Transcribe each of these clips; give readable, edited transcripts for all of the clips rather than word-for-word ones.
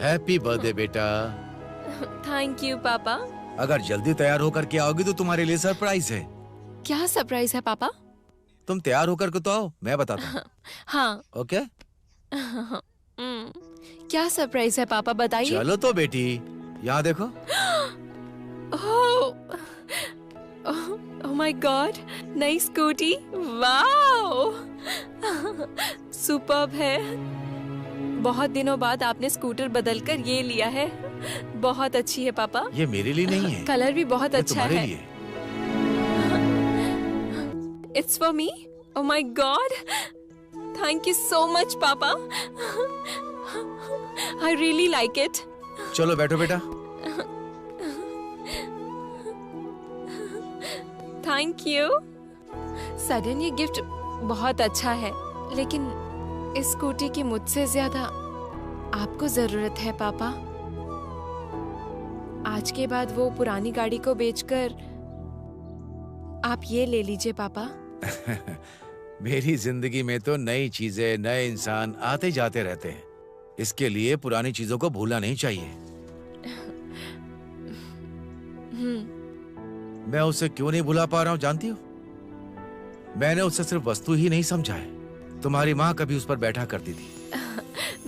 Happy birthday बेटा। Thank you पापा। अगर जल्दी तैयार होकर के आओगी तो तुम्हारे लिए सरप्राइज है। क्या सरप्राइज है पापा? तुम तैयार होकर के तो आओ, मैं बताता हूँ। हाँ। ओके? क्या सरप्राइज है पापा, बताइए। चलो तो बेटी, यहाँ देखो। ओह माय गॉड, नई स्कूटी। वाओ, सुपर्ब है। बहुत दिनों बाद आपने स्कूटर बदलकर ये लिया है। बहुत अच्छी है पापा। ये मेरे लिए नहीं है, कलर भी बहुत अच्छा तुम्हारे है। लिए। It's for me? Oh my God! Thank you so much, Papa. I really like it. चलो बैठो बेटा। Thank you. सडन ये गिफ्ट बहुत अच्छा है, लेकिन इस स्कूटी की मुझसे ज्यादा आपको जरूरत है पापा। आज के बाद वो पुरानी गाड़ी को बेचकर आप ये ले लीजिए पापा। मेरी जिंदगी में तो नई चीजें, नए इंसान आते जाते रहते हैं। इसके लिए पुरानी चीजों को भूलना नहीं चाहिए। मैं उसे क्यों नहीं भुला पा रहा हूँ जानती हो? मैंने उसे सिर्फ वस्तु ही नहीं समझा है। तुम्हारी माँ कभी उस पर बैठा करती थी।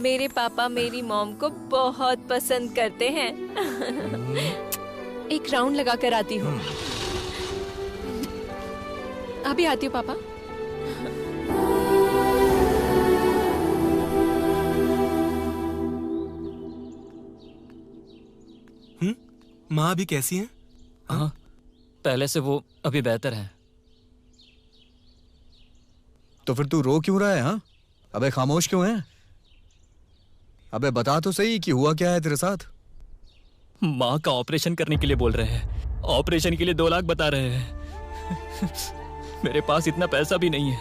मेरे पापा मेरी मॉम को बहुत पसंद करते हैं। एक राउंड लगा कर आती हूँ। अभी आती हूँ पापा। माँ अभी कैसी हैं? हाँ, पहले से वो अभी बेहतर है। तो फिर तू रो क्यों रहा है? हाँ, अबे खामोश क्यों है? अबे बता तो सही कि हुआ क्या है तेरे साथ? माँ का ऑपरेशन करने के लिए बोल रहे हैं। ऑपरेशन के लिए 2 लाख बता रहे हैं। मेरे पास इतना पैसा भी नहीं है।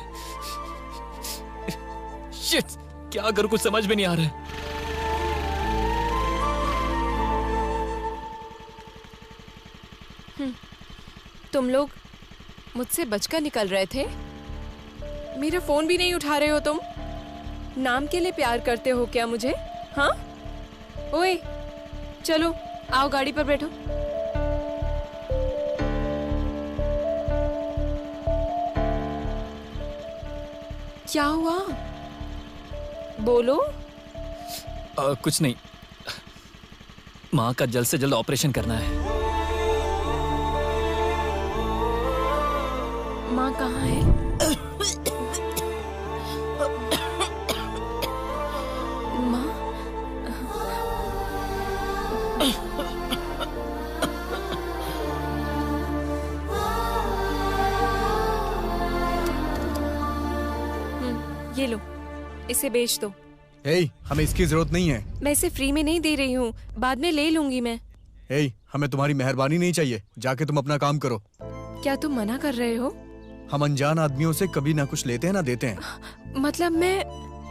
शिट, क्या करूं, कुछ समझ में नहीं आ रहा है। तुम लोग मुझसे बचकर निकल रहे थे। मेरा फोन भी नहीं उठा रहे हो तुम। नाम के लिए प्यार करते हो क्या मुझे? हाँ? ओए, चलो आओ गाड़ी पर बैठो। क्या हुआ? बोलो। कुछ नहीं, माँ का जल्द से जल्द ऑपरेशन करना है। माँ कहाँ है? माँ? ये लो, इसे बेच दो। हे, हमें इसकी जरूरत नहीं है। मैं इसे फ्री में नहीं दे रही हूँ, बाद में ले लूंगी मैं। हे, हमें तुम्हारी मेहरबानी नहीं चाहिए। जाके तुम अपना काम करो। क्या तुम मना कर रहे हो? हम अनजान आदमियों से कभी ना कुछ लेते हैं ना देते हैं। मतलब मैं...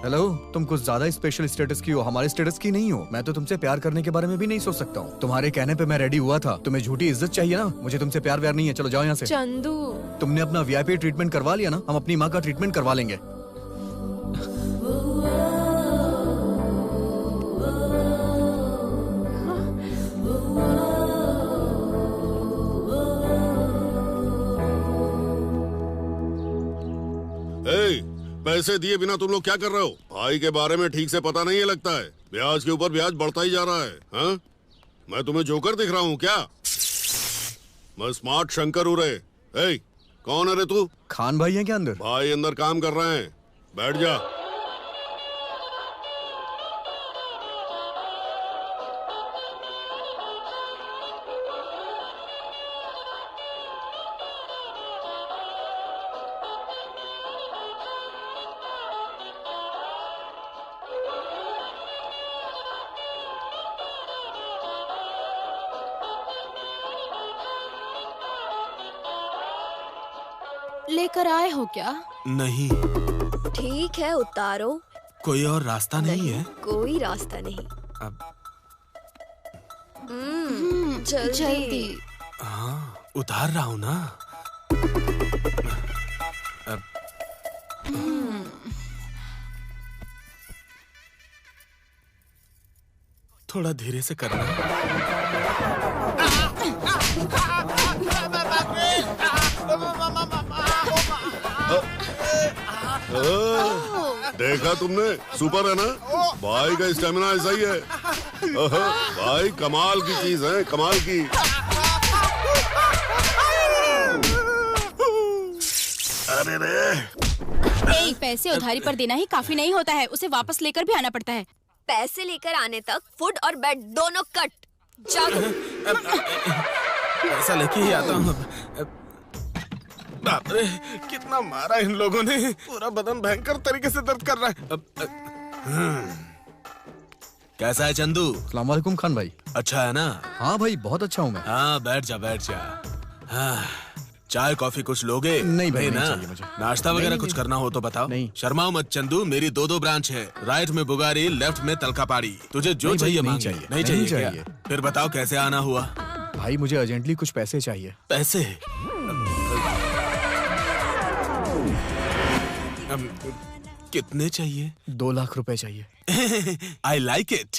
हेलो, तुम कुछ ज्यादा स्पेशल स्टेटस की हो, हमारे स्टेटस की नहीं हो। मैं तो तुमसे प्यार करने के बारे में भी नहीं सोच सकता हूँ। तुम्हारे कहने पे मैं रेडी हुआ था। तुम्हें झूठी इज्जत चाहिए ना? मुझे तुमसे प्यार व्यार नहीं है। चलो जाओ यहाँ से। चंदू, तुमने अपना वीआईपी ट्रीटमेंट करवा लिया ना, हम अपनी माँ का ट्रीटमेंट करवा लेंगे। पैसे दिए बिना तुम लोग क्या कर रहे हो? भाई के बारे में ठीक से पता नहीं है लगता है। ब्याज के ऊपर ब्याज बढ़ता ही जा रहा है। हाँ? मैं तुम्हें जोकर दिख रहा हूँ क्या? मैं स्मार्ट शंकर हूँ रे। कौन है रे तू? खान भाई है क्या अंदर? भाई अंदर काम कर रहे हैं। बैठ जा। लेकर आए हो क्या? नहीं। ठीक है, उतारो। कोई और रास्ता नहीं है? कोई रास्ता नहीं। अब जल्दी। हाँ, उतार रहा हूँ ना। अब थोड़ा धीरे से करना। देखा तुमने, सुपर है ना? भाई का स्टेमिना ऐसा ही है। भाई कमाल की चीज है, कमाल की। अरे रे, पैसे उधारी पर देना ही काफी नहीं होता है, उसे वापस लेकर भी आना पड़ता है। पैसे लेकर आने तक फूड और बेड दोनों कट। जागो। पैसा लेके ही आता हूँ। बाप रे, कितना मारा इन लोगों ने, पूरा बदन भयंकर तरीके से दर्द कर रहा है। कैसा है चंदू? अस्सलाम वालेकुम खान भाई। अच्छा है ना? हाँ भाई, बहुत अच्छा हूँ मैं। हाँ, बैठ जा बैठ जा। हाँ, चाय कॉफी कुछ लोगे? नहीं भाई, नहीं ना? चाहिए मुझे। नाश्ता वगैरह कुछ करना हो तो बताओ। नहीं। शर्माओ मत चंदू, मेरी दो ब्रांच है। राइट में बुगारी, लेफ्ट में तलकापाड़ी। तुझे जो नहीं भाई, चाहिए नहीं मांग। चाहिए। नहीं नहीं चाहिए चाहिए। क्या? फिर बताओ कैसे आना हुआ? भाई मुझे अर्जेंटली कुछ पैसे चाहिए। पैसे? कितने चाहिए? 2 लाख रुपए चाहिए। I like it.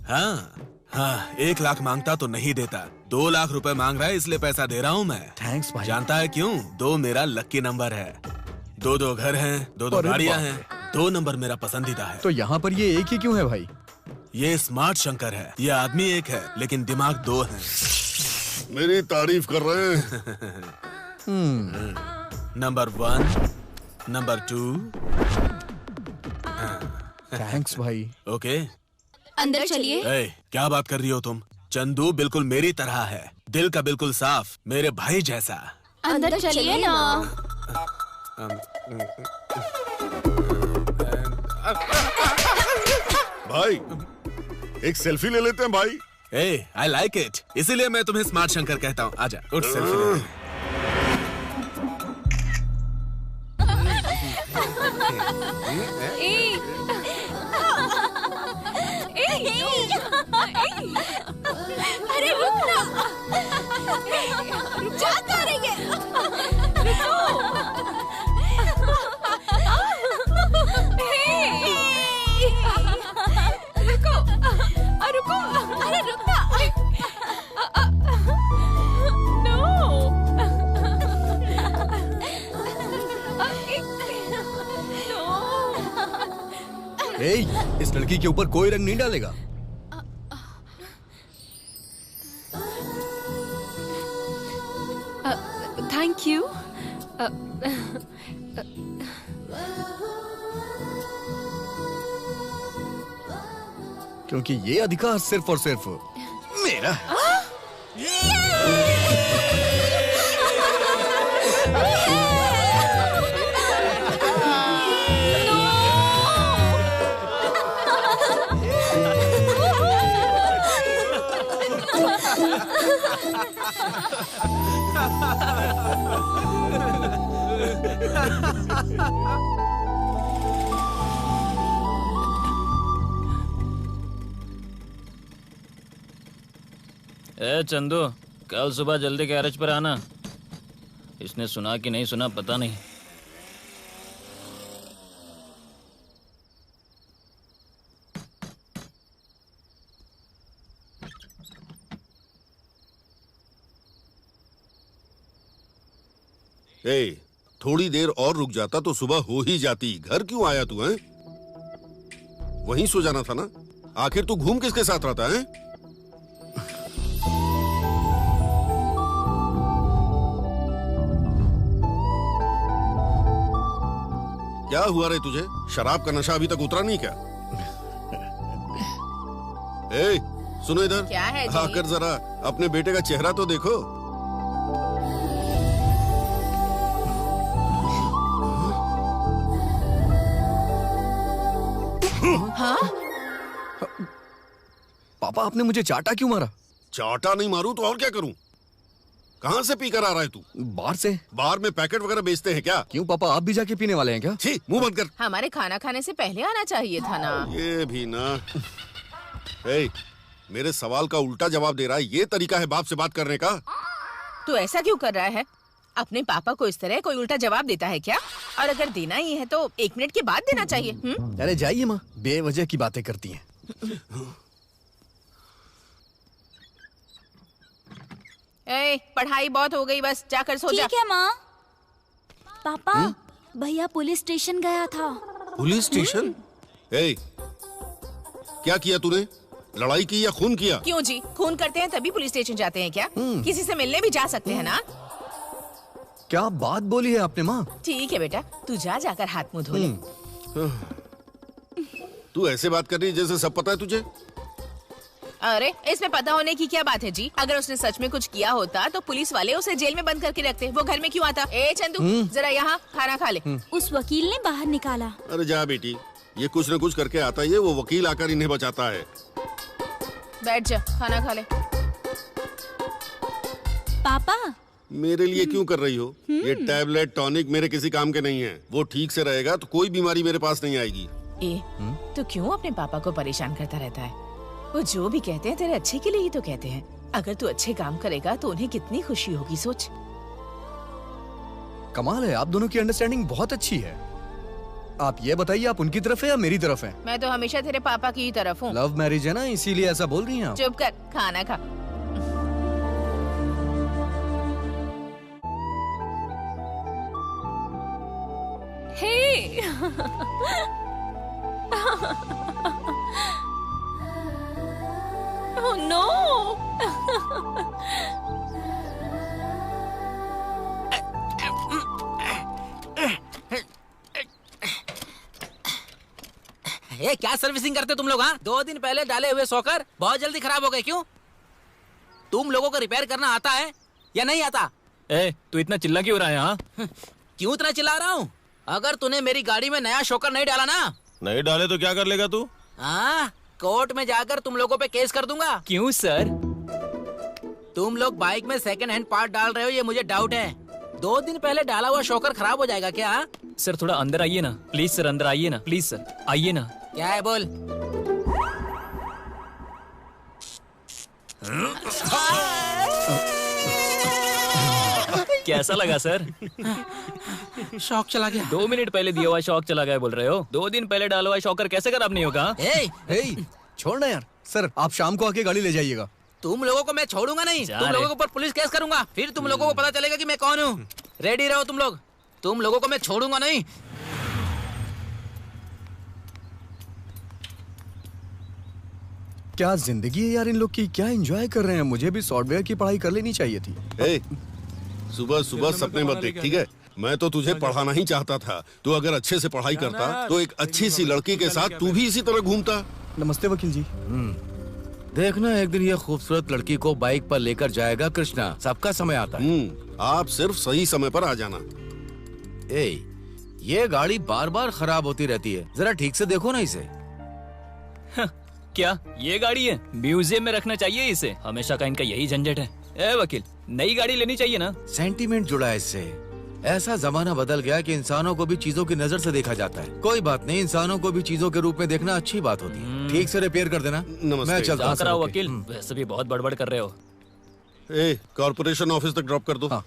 हाँ हाँ, 1 लाख मांगता तो नहीं देता, 2 लाख रुपए मांग रहा है इसलिए पैसा दे रहा हूँ मैं। थैंक्स भाई। जानता है क्यों? 2 मेरा लक्की नंबर है। 2 घर हैं, 2 अरे गाड़ियाँ बाप हैं, 2 नंबर मेरा पसंदीदा है। तो यहाँ पर ये एक ही क्यों है भाई? ये स्मार्ट शंकर है, ये आदमी एक है लेकिन दिमाग 2 है। मेरी तारीफ कर रहे हैं। Number 1, number 2। थैंक्स भाई। ओके। अंदर चलिए। ए, क्या बात कर रही हो तुम? चंदू बिल्कुल मेरी तरह है, दिल का बिल्कुल साफ, मेरे भाई जैसा। अंदर चलिए ना। भाई एक सेल्फी ले लेते हैं भाई। ए, आई लाइक इट, इसीलिए मैं तुम्हें स्मार्ट शंकर कहता हूँ। आजा, उठ सेल्फी ले ले। अरे रुक ना। जा कहाँ रही है? रुको, रुको, अरे रुक ना। ए, इस लड़की के ऊपर कोई रंग नहीं डालेगा। Thank you. क्योंकि ये अधिकार सिर्फ और सिर्फ मेरा। ए चंदू, कल सुबह जल्दी गैरेज पर आना। इसने सुना कि नहीं सुना पता नहीं। ए, थोड़ी देर और रुक जाता तो सुबह हो ही जाती। घर क्यों आया तू? हैं? वहीं सो जाना था ना। आखिर तू घूम किसके साथ रहता है? क्या हुआ रे तुझे? शराब का नशा अभी तक उतरा नहीं क्या? ए, सुनो इधर। क्या है जी? आकर जरा अपने बेटे का चेहरा तो देखो। हाँ? पापा, आपने मुझे चाटा क्यों मारा? चाटा नहीं मारूं तो और क्या करूं? कहां से पीकर आ रहा है तू? बाहर से। बार में पैकेट वगैरह बेचते हैं क्या? क्यों पापा, आप भी जाके पीने वाले हैं क्या? छी, मुंह बंद कर। हमारे खाना खाने से पहले आना चाहिए था ना। ये भी ना। ए, मेरे सवाल का उल्टा जवाब दे रहा है। ये तरीका है बाप से बात करने का? तू ऐसा क्यों कर रहा है? अपने पापा को इस तरह कोई उल्टा जवाब देता है क्या? और अगर देना ही है तो 1 मिनट के बाद देना चाहिए। अरे जाइए माँ, बेवजह की बातें करती हैं। ए, पढ़ाई बहुत हो गई, बस जाकर सो जा। ठीक है माँ। पापा, भैया पुलिस स्टेशन गया था। Police station? ए, क्या किया तूने? लड़ाई की या खून किया? क्यों जी, खून करते हैं तभी पुलिस स्टेशन जाते हैं क्या? किसी से मिलने भी जा सकते हैं ना। क्या बात बोली है आपने माँ? ठीक है बेटा, तू जाकर हाथ मुंह धो ले। तू ऐसे बात कर रही है जैसे सब पता है तुझे। अरे इसमें पता होने की क्या बात है जी? अगर उसने सच में कुछ किया होता तो पुलिस वाले उसे जेल में बंद करके रखते, वो घर में क्यों आता? ए चंदू, जरा यहाँ खाना खा ले। उस वकील ने बाहर निकाला। अरे जा बेटी, ये कुछ न कुछ करके आता है, वो वकील आकर इन्हें बचाता है। बैठ जा, खाना खा ले। पापा, मेरे लिए क्यों कर रही हो? ये टैबलेट टॉनिक मेरे किसी काम के नहीं है। वो ठीक से रहेगा तो कोई बीमारी मेरे पास नहीं आएगी। तो क्यों अपने पापा को परेशान करता रहता है? वो जो भी कहते हैं तेरे अच्छे के लिए ही तो कहते हैं। अगर तू अच्छे काम करेगा तो उन्हें कितनी खुशी होगी, सोच। कमाल है, आप दोनों की अंडरस्टैंडिंग बहुत अच्छी है। आप ये बताइए, आप उनकी तरफ है या मेरी तरफ है? मैं तो हमेशा तेरे पापा की ही तरफ हूँ। लव मैरिज है ना, इसीलिए ऐसा बोल रही हैं आप। चुप कर, खाना खा। हे Oh no! ये क्या सर्विसिंग करते तुम लोग? हाँ, 2 दिन पहले डाले हुए सॉकर बहुत जल्दी खराब हो गए, क्यों? तुम लोगों को रिपेयर करना आता है या नहीं आता? ए, तू इतना चिल्ला क्यों रहा है? हाँ, क्यों इतना चिल्ला रहा हूँ? अगर तूने मेरी गाड़ी में नया शॉकर नहीं डाला ना, नहीं डाले तो क्या कर लेगा तू? हाँ, कोर्ट में जाकर तुम लोगों पे केस कर दूंगा। क्यों सर? तुम लोग बाइक में सेकंड हैंड पार्ट डाल रहे हो, ये मुझे डाउट है। 2 दिन पहले डाला हुआ शॉकर खराब हो जाएगा क्या? सर थोड़ा अंदर आइए ना प्लीज। सर अंदर आइए ना प्लीज। सर आइए ना। क्या है बोल? कैसा लगा सर? शॉक चला गया। 2 मिनट पहले दिया हुआ शॉक चला गया बोल रहे हो? 2 दिन पहले डाला हुआ शॉकर कैसे खराब नहीं होगा? छोड़ना यार। सर आप शाम को आके गाड़ी ले जाइएगा। तुम लोगों को मैं छोड़ूंगा नहीं। तुम लोगों के ऊपर पुलिस केस करूंगा, फिर तुम लोगों को पता चलेगा कि मैं कौन हूँ। रेडी रहो तुम लोग। तुम लोगों को मैं छोड़ूंगा नहीं। क्या जिंदगी है यार इन लोग की, क्या एंजॉय कर रहे हैं। मुझे भी सॉफ्टवेयर की पढ़ाई कर लेनी चाहिए थी। सुबह सुबह सपने मत देख, ठीक है? मैं तो तुझे पढ़ाना ही चाहता था। तू अगर अच्छे से पढ़ाई करता तो एक अच्छी सी लड़की के साथ तू भी इसी तरह घूमता। नमस्ते वकील जी। देखना एक दिन ये खूबसूरत लड़की को बाइक पर लेकर जाएगा कृष्णा। सबका समय आता है। आप सिर्फ सही समय पर आ जाना। ये गाड़ी बार बार खराब होती रहती है, जरा ठीक से देखो ना इसे। क्या ये गाड़ी है? म्यूजियम में रखना चाहिए इसे। हमेशा का इनका यही झंझट है। ए वकील, नई गाड़ी लेनी चाहिए ना। सेंटीमेंट जुड़ा है इससे। ऐसा जमाना बदल गया कि इंसानों को भी चीजों की नजर से देखा जाता है। कोई बात नहीं, इंसानों को भी चीजों के रूप में देखना अच्छी बात होती है। ठीक से रिपेयर कर देना। मैं चलता हूँ। वकील, वैसे भी बहुत बड़बड़ कर रहे हो। कॉर्पोरेशन ऑफिस तक ड्रॉप कर दो। हाँ।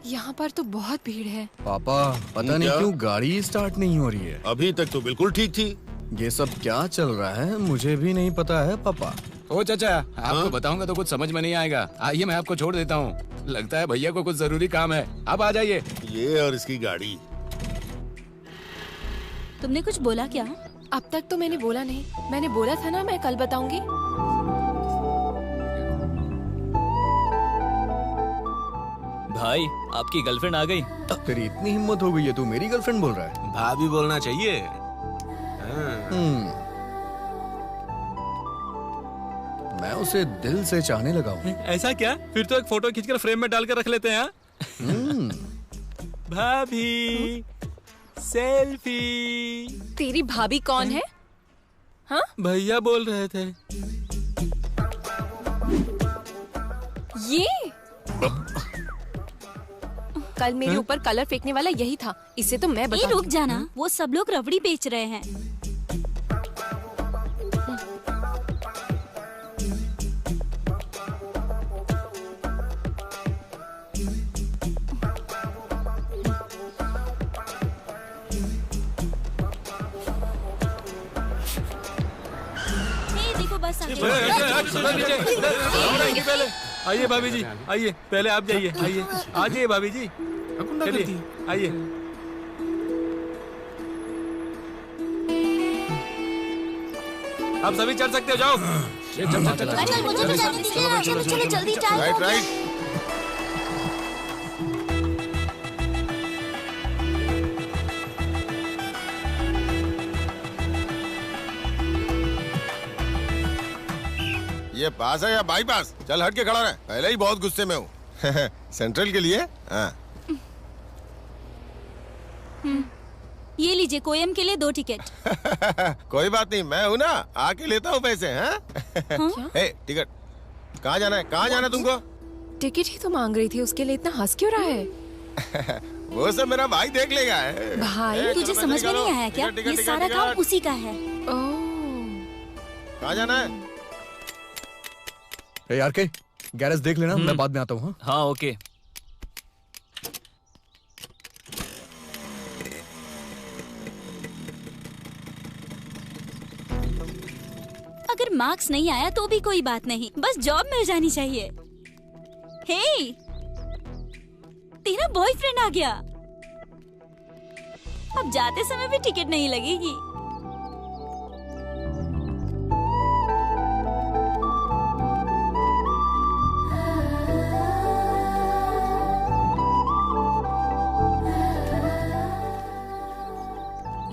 यहाँ पर तो बहुत भीड़ है। पापा पता नहीं क्यों गाड़ी स्टार्ट नहीं हो रही है। अभी तक तो बिल्कुल ठीक थी। ये सब क्या चल रहा है मुझे भी नहीं पता है पापा। ओ चाचा, आपको बताऊंगा तो कुछ समझ में नहीं आएगा। आइए मैं आपको छोड़ देता हूँ। लगता है भैया को कुछ जरूरी काम है, आप आ जाइए। ये और इसकी गाड़ी। तुमने कुछ बोला क्या? अब तक तो मैंने बोला नहीं। मैंने बोला था ना मैं कल बताऊंगी। भाई आपकी गर्लफ्रेंड आ गई। तेरी इतनी हिम्मत हो गई है, तू मेरी गर्लफ्रेंड बोल रहा है? भाभी बोलना चाहिए। मैं उसे दिल से चाहने लगा हूँ। ऐसा क्या? फिर तो एक फोटो खींचकर फ्रेम में डालकर रख लेते हैं। भाभी सेल्फी। तेरी भाभी कौन है? हाँ? भैया बोल रहे थे। ये कल मेरे ऊपर कलर फेंकने वाला यही था, इससे तो मैं बता। रुक जाना, वो सब लोग रबड़ी बेच रहे हैं। देखो बस आ पहले आइए भाभी जी, आइए पहले आप जाइए, आइए आ जाइए भाभी जी, चलिए आइए। आप सभी चल सकते हो, जाओ। चलो जल्दी राइट राइट। ये पास है या बाईपास? चल हट के खड़ा रहे, पहले ही बहुत गुस्से में हूँ। सेंट्रल के लिए हाँ। ये लीजिए, कोयम के लिए 2 टिकट। कोई बात नहीं, मैं हूँ ना, आके लेता हूँ पैसे। हाँ? टिकट कहाँ जाना है? कहाँ जाना है तुमको? टिकट ही तो मांग रही थी, उसके लिए इतना हंस क्यों रहा है? वो सब मेरा भाई देख लेगा। भाई तुझे समझ में नहीं आया क्या? ये सारा काम उसी का है। कहाँ जाना है? यार के गैरेज देख लेना, मैं बाद में आता हूँ। हाँ ओके। अगर मार्क्स नहीं आया तो भी कोई बात नहीं, बस जॉब मिल जानी चाहिए। हे, तेरा बॉयफ्रेंड आ गया। अब जाते समय भी टिकट नहीं लगेगी।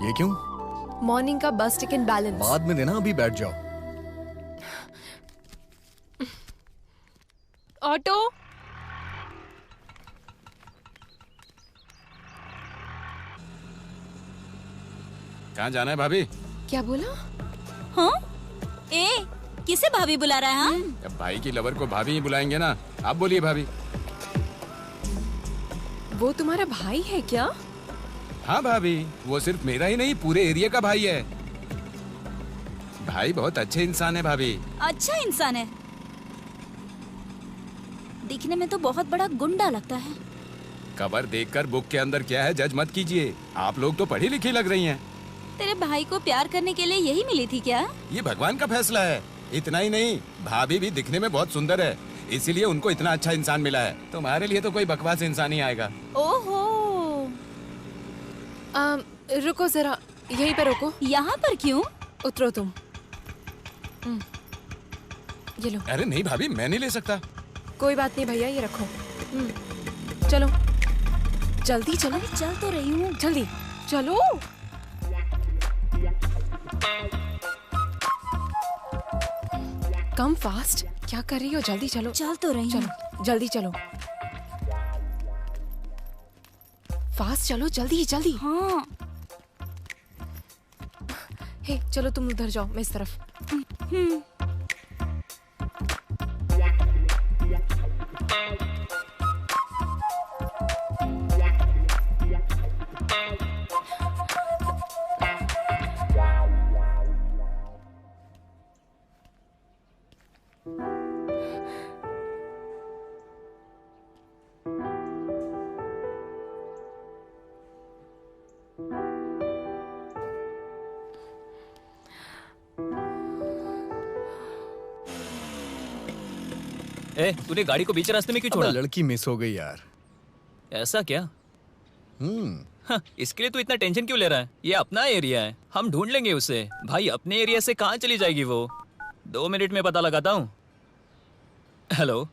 ये क्यों? मॉर्निंग का बस टिकट बैलेंस बाद में देना, अभी बैठ जाओ। ऑटो। कहाँ जाना है भाभी? क्या बोला? हाँ? ए, किसे भाभी बुला रहा है? हाँ? अब भाई की लवर को भाभी ही बुलाएंगे ना, आप बोलिए भाभी। वो तुम्हारा भाई है क्या? हाँ भाभी, वो सिर्फ मेरा ही नहीं, पूरे एरिया का भाई है। भाई बहुत अच्छे इंसान है भाभी। अच्छा इंसान है? दिखने में तो बहुत बड़ा गुंडा लगता है। कवर देखकर बुक के अंदर क्या है जज मत कीजिए, आप लोग तो पढ़ी लिखी लग रही हैं। तेरे भाई को प्यार करने के लिए यही मिली थी क्या? ये भगवान का फैसला है। इतना ही नहीं, भाभी भी दिखने में बहुत सुंदर है, इसीलिए उनको इतना अच्छा इंसान मिला है। तुम्हारे लिए तो कोई बकवास इंसान ही आएगा। ओहो। रुको जरा, यहीं पे रुको। यहाँ पर क्यों? उतरो तुम। ये लो। अरे नहीं भाभी, मैं नहीं ले सकता। कोई बात नहीं भैया, ये रखो। चलो जल्दी चलो। चल तो रही हूँ। जल्दी चलो। कम फास्ट, क्या कर रही हो? जल्दी चलो। चल तो रही हूँ। चलो जल्दी चलो, फास्ट चलो, जल्दी जल्दी। हाँ। हे चलो तुम उधर जाओ, मैं इस तरफ। ए, तूने गाड़ी को बीच रास्ते में क्यों छोड़ा? लड़की मिस हो गई यार। ऐसा क्या? इसके लिए तू इतना टेंशन क्यों ले रहा है? ये अपना एरिया है, हम ढूंढ लेंगे उसे। भाई अपने एरिया से कहाँ चली जाएगी वो? 2 मिनट में पता लगाता हूँ। हेलो,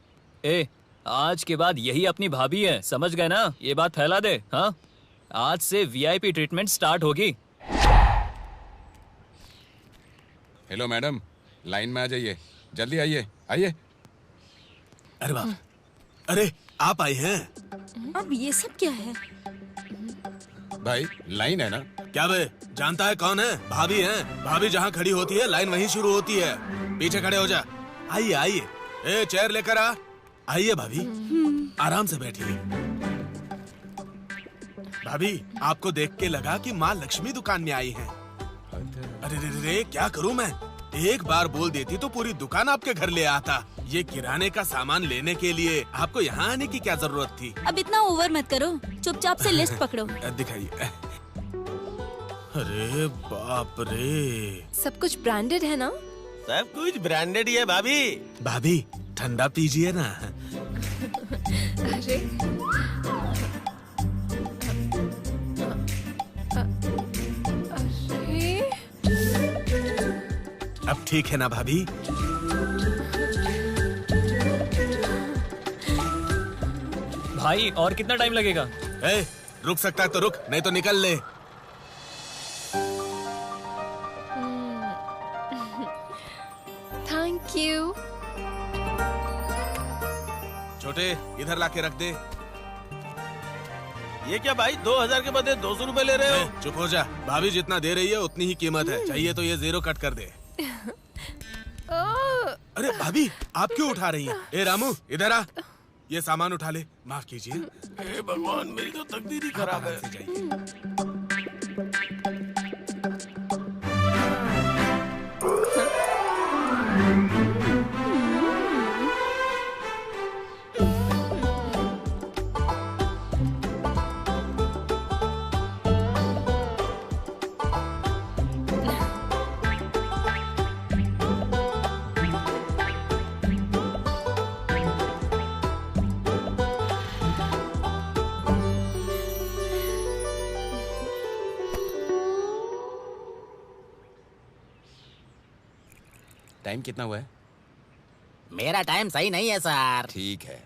ए, आज के बाद यही अपनी भाभी है, समझ गए ना? ये बात फैला दे। हाँ, आज से VIP ट्रीटमेंट स्टार्ट होगी। हेलो मैडम, लाइन में आ जाइए, जल्दी आइए आइए। अरे बाप, अरे आप आए हैं? अब ये सब क्या है? भाई लाइन है ना? क्या बे, जानता है कौन है? भाभी है। भाभी जहाँ खड़ी होती है लाइन वहीं शुरू होती है। पीछे खड़े हो जा। आइए आइए। ए, चेयर लेकर आ। आइए भाभी, आराम से बैठिए। भाभी, आपको देख के लगा कि माँ लक्ष्मी दुकान में आई हैं। अरे रे रे, क्या करूं मैं? एक बार बोल देती तो पूरी दुकान आपके घर ले आता। ये किराने का सामान लेने के लिए आपको यहाँ आने की क्या जरूरत थी? अब इतना ओवर मत करो, चुपचाप से लिस्ट पकड़ो। दिखाइए। अरे बाप रे, सब कुछ ब्रांडेड है ना? सब कुछ ब्रांडेड ही है भाभी। भाभी ठंडा पीजिए ना। अरे अब ठीक है ना भाभी? भाई और कितना टाइम लगेगा? रुक सकता है तो रुक, नहीं तो निकल ले। Thank you. छोटे, इधर लाके रख दे। ये क्या भाई, 2000 के बदले 200 रुपए ले रहे हो? चुप हो जा। भाभी जितना दे रही है उतनी ही कीमत है। चाहिए तो ये 0 कट कर दे। अरे भाभी, आप क्यों उठा रही हैं? ए रामू, इधर आ, ये सामान उठा ले। माफ कीजिए। भगवान, मेरी तो तकदीर ही खराब है। टाइम कितना हुआ है? मेरा टाइम सही नहीं है सर। ठीक है।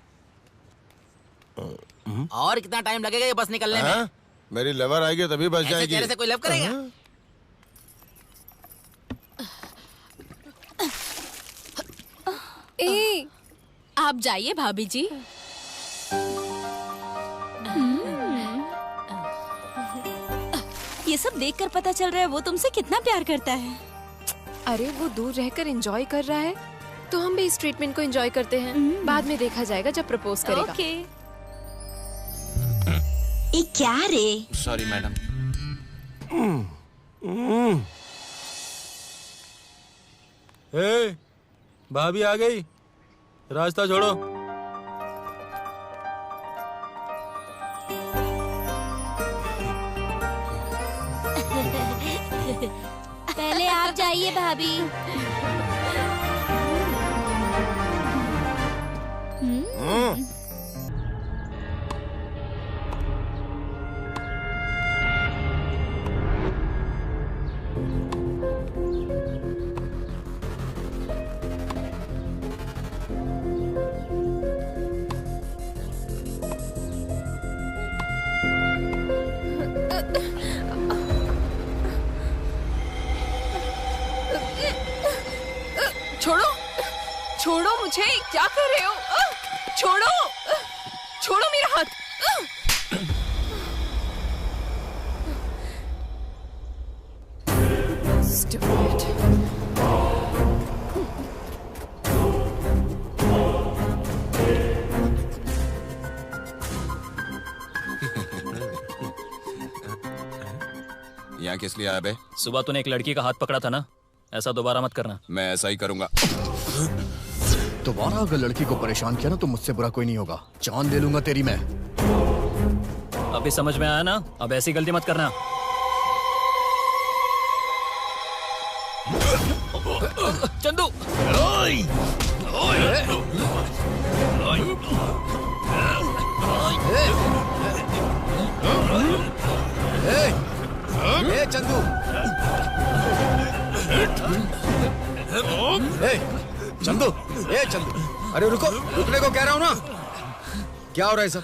और कितना टाइम लगेगा ये बस निकलने में? मेरी लेवर आएगी तभी बच जाएगी। ऐसे कोई लव करेगा? ए, आप जाइए भाभी जी। ये सब देखकर पता चल रहा है वो तुमसे कितना प्यार करता है। अरे वो दूर रहकर एंजॉय कर रहा है तो हम भी इस ट्रीटमेंट को एंजॉय करते हैं। बाद में देखा जाएगा जब प्रपोज करेगा। ओके। ये क्या रे? Sorry madam. भाभी आ गई, रास्ता छोड़ो। पहले आप जाइए भाभी। छोड़ो, छोड़ो मुझे, क्या कर रहे हो? छोड़ो, छोड़ो मेरा हाथ। Stupid. यहाँ किस लिए आया बे? सुबह तूने एक लड़की का हाथ पकड़ा था ना, ऐसा दोबारा मत करना। मैं ऐसा ही करूंगा। दोबारा अगर लड़की को परेशान किया ना तो मुझसे बुरा कोई नहीं होगा। जान दे लूंगा तेरी मैं। अभी समझ में आया ना? अब ऐसी गलती मत करना। चंदू! ए चंदू! चंदू! ए चंदू! अरे रुको, रुकने को कह रहा हूं ना। क्या हो रहा है सब?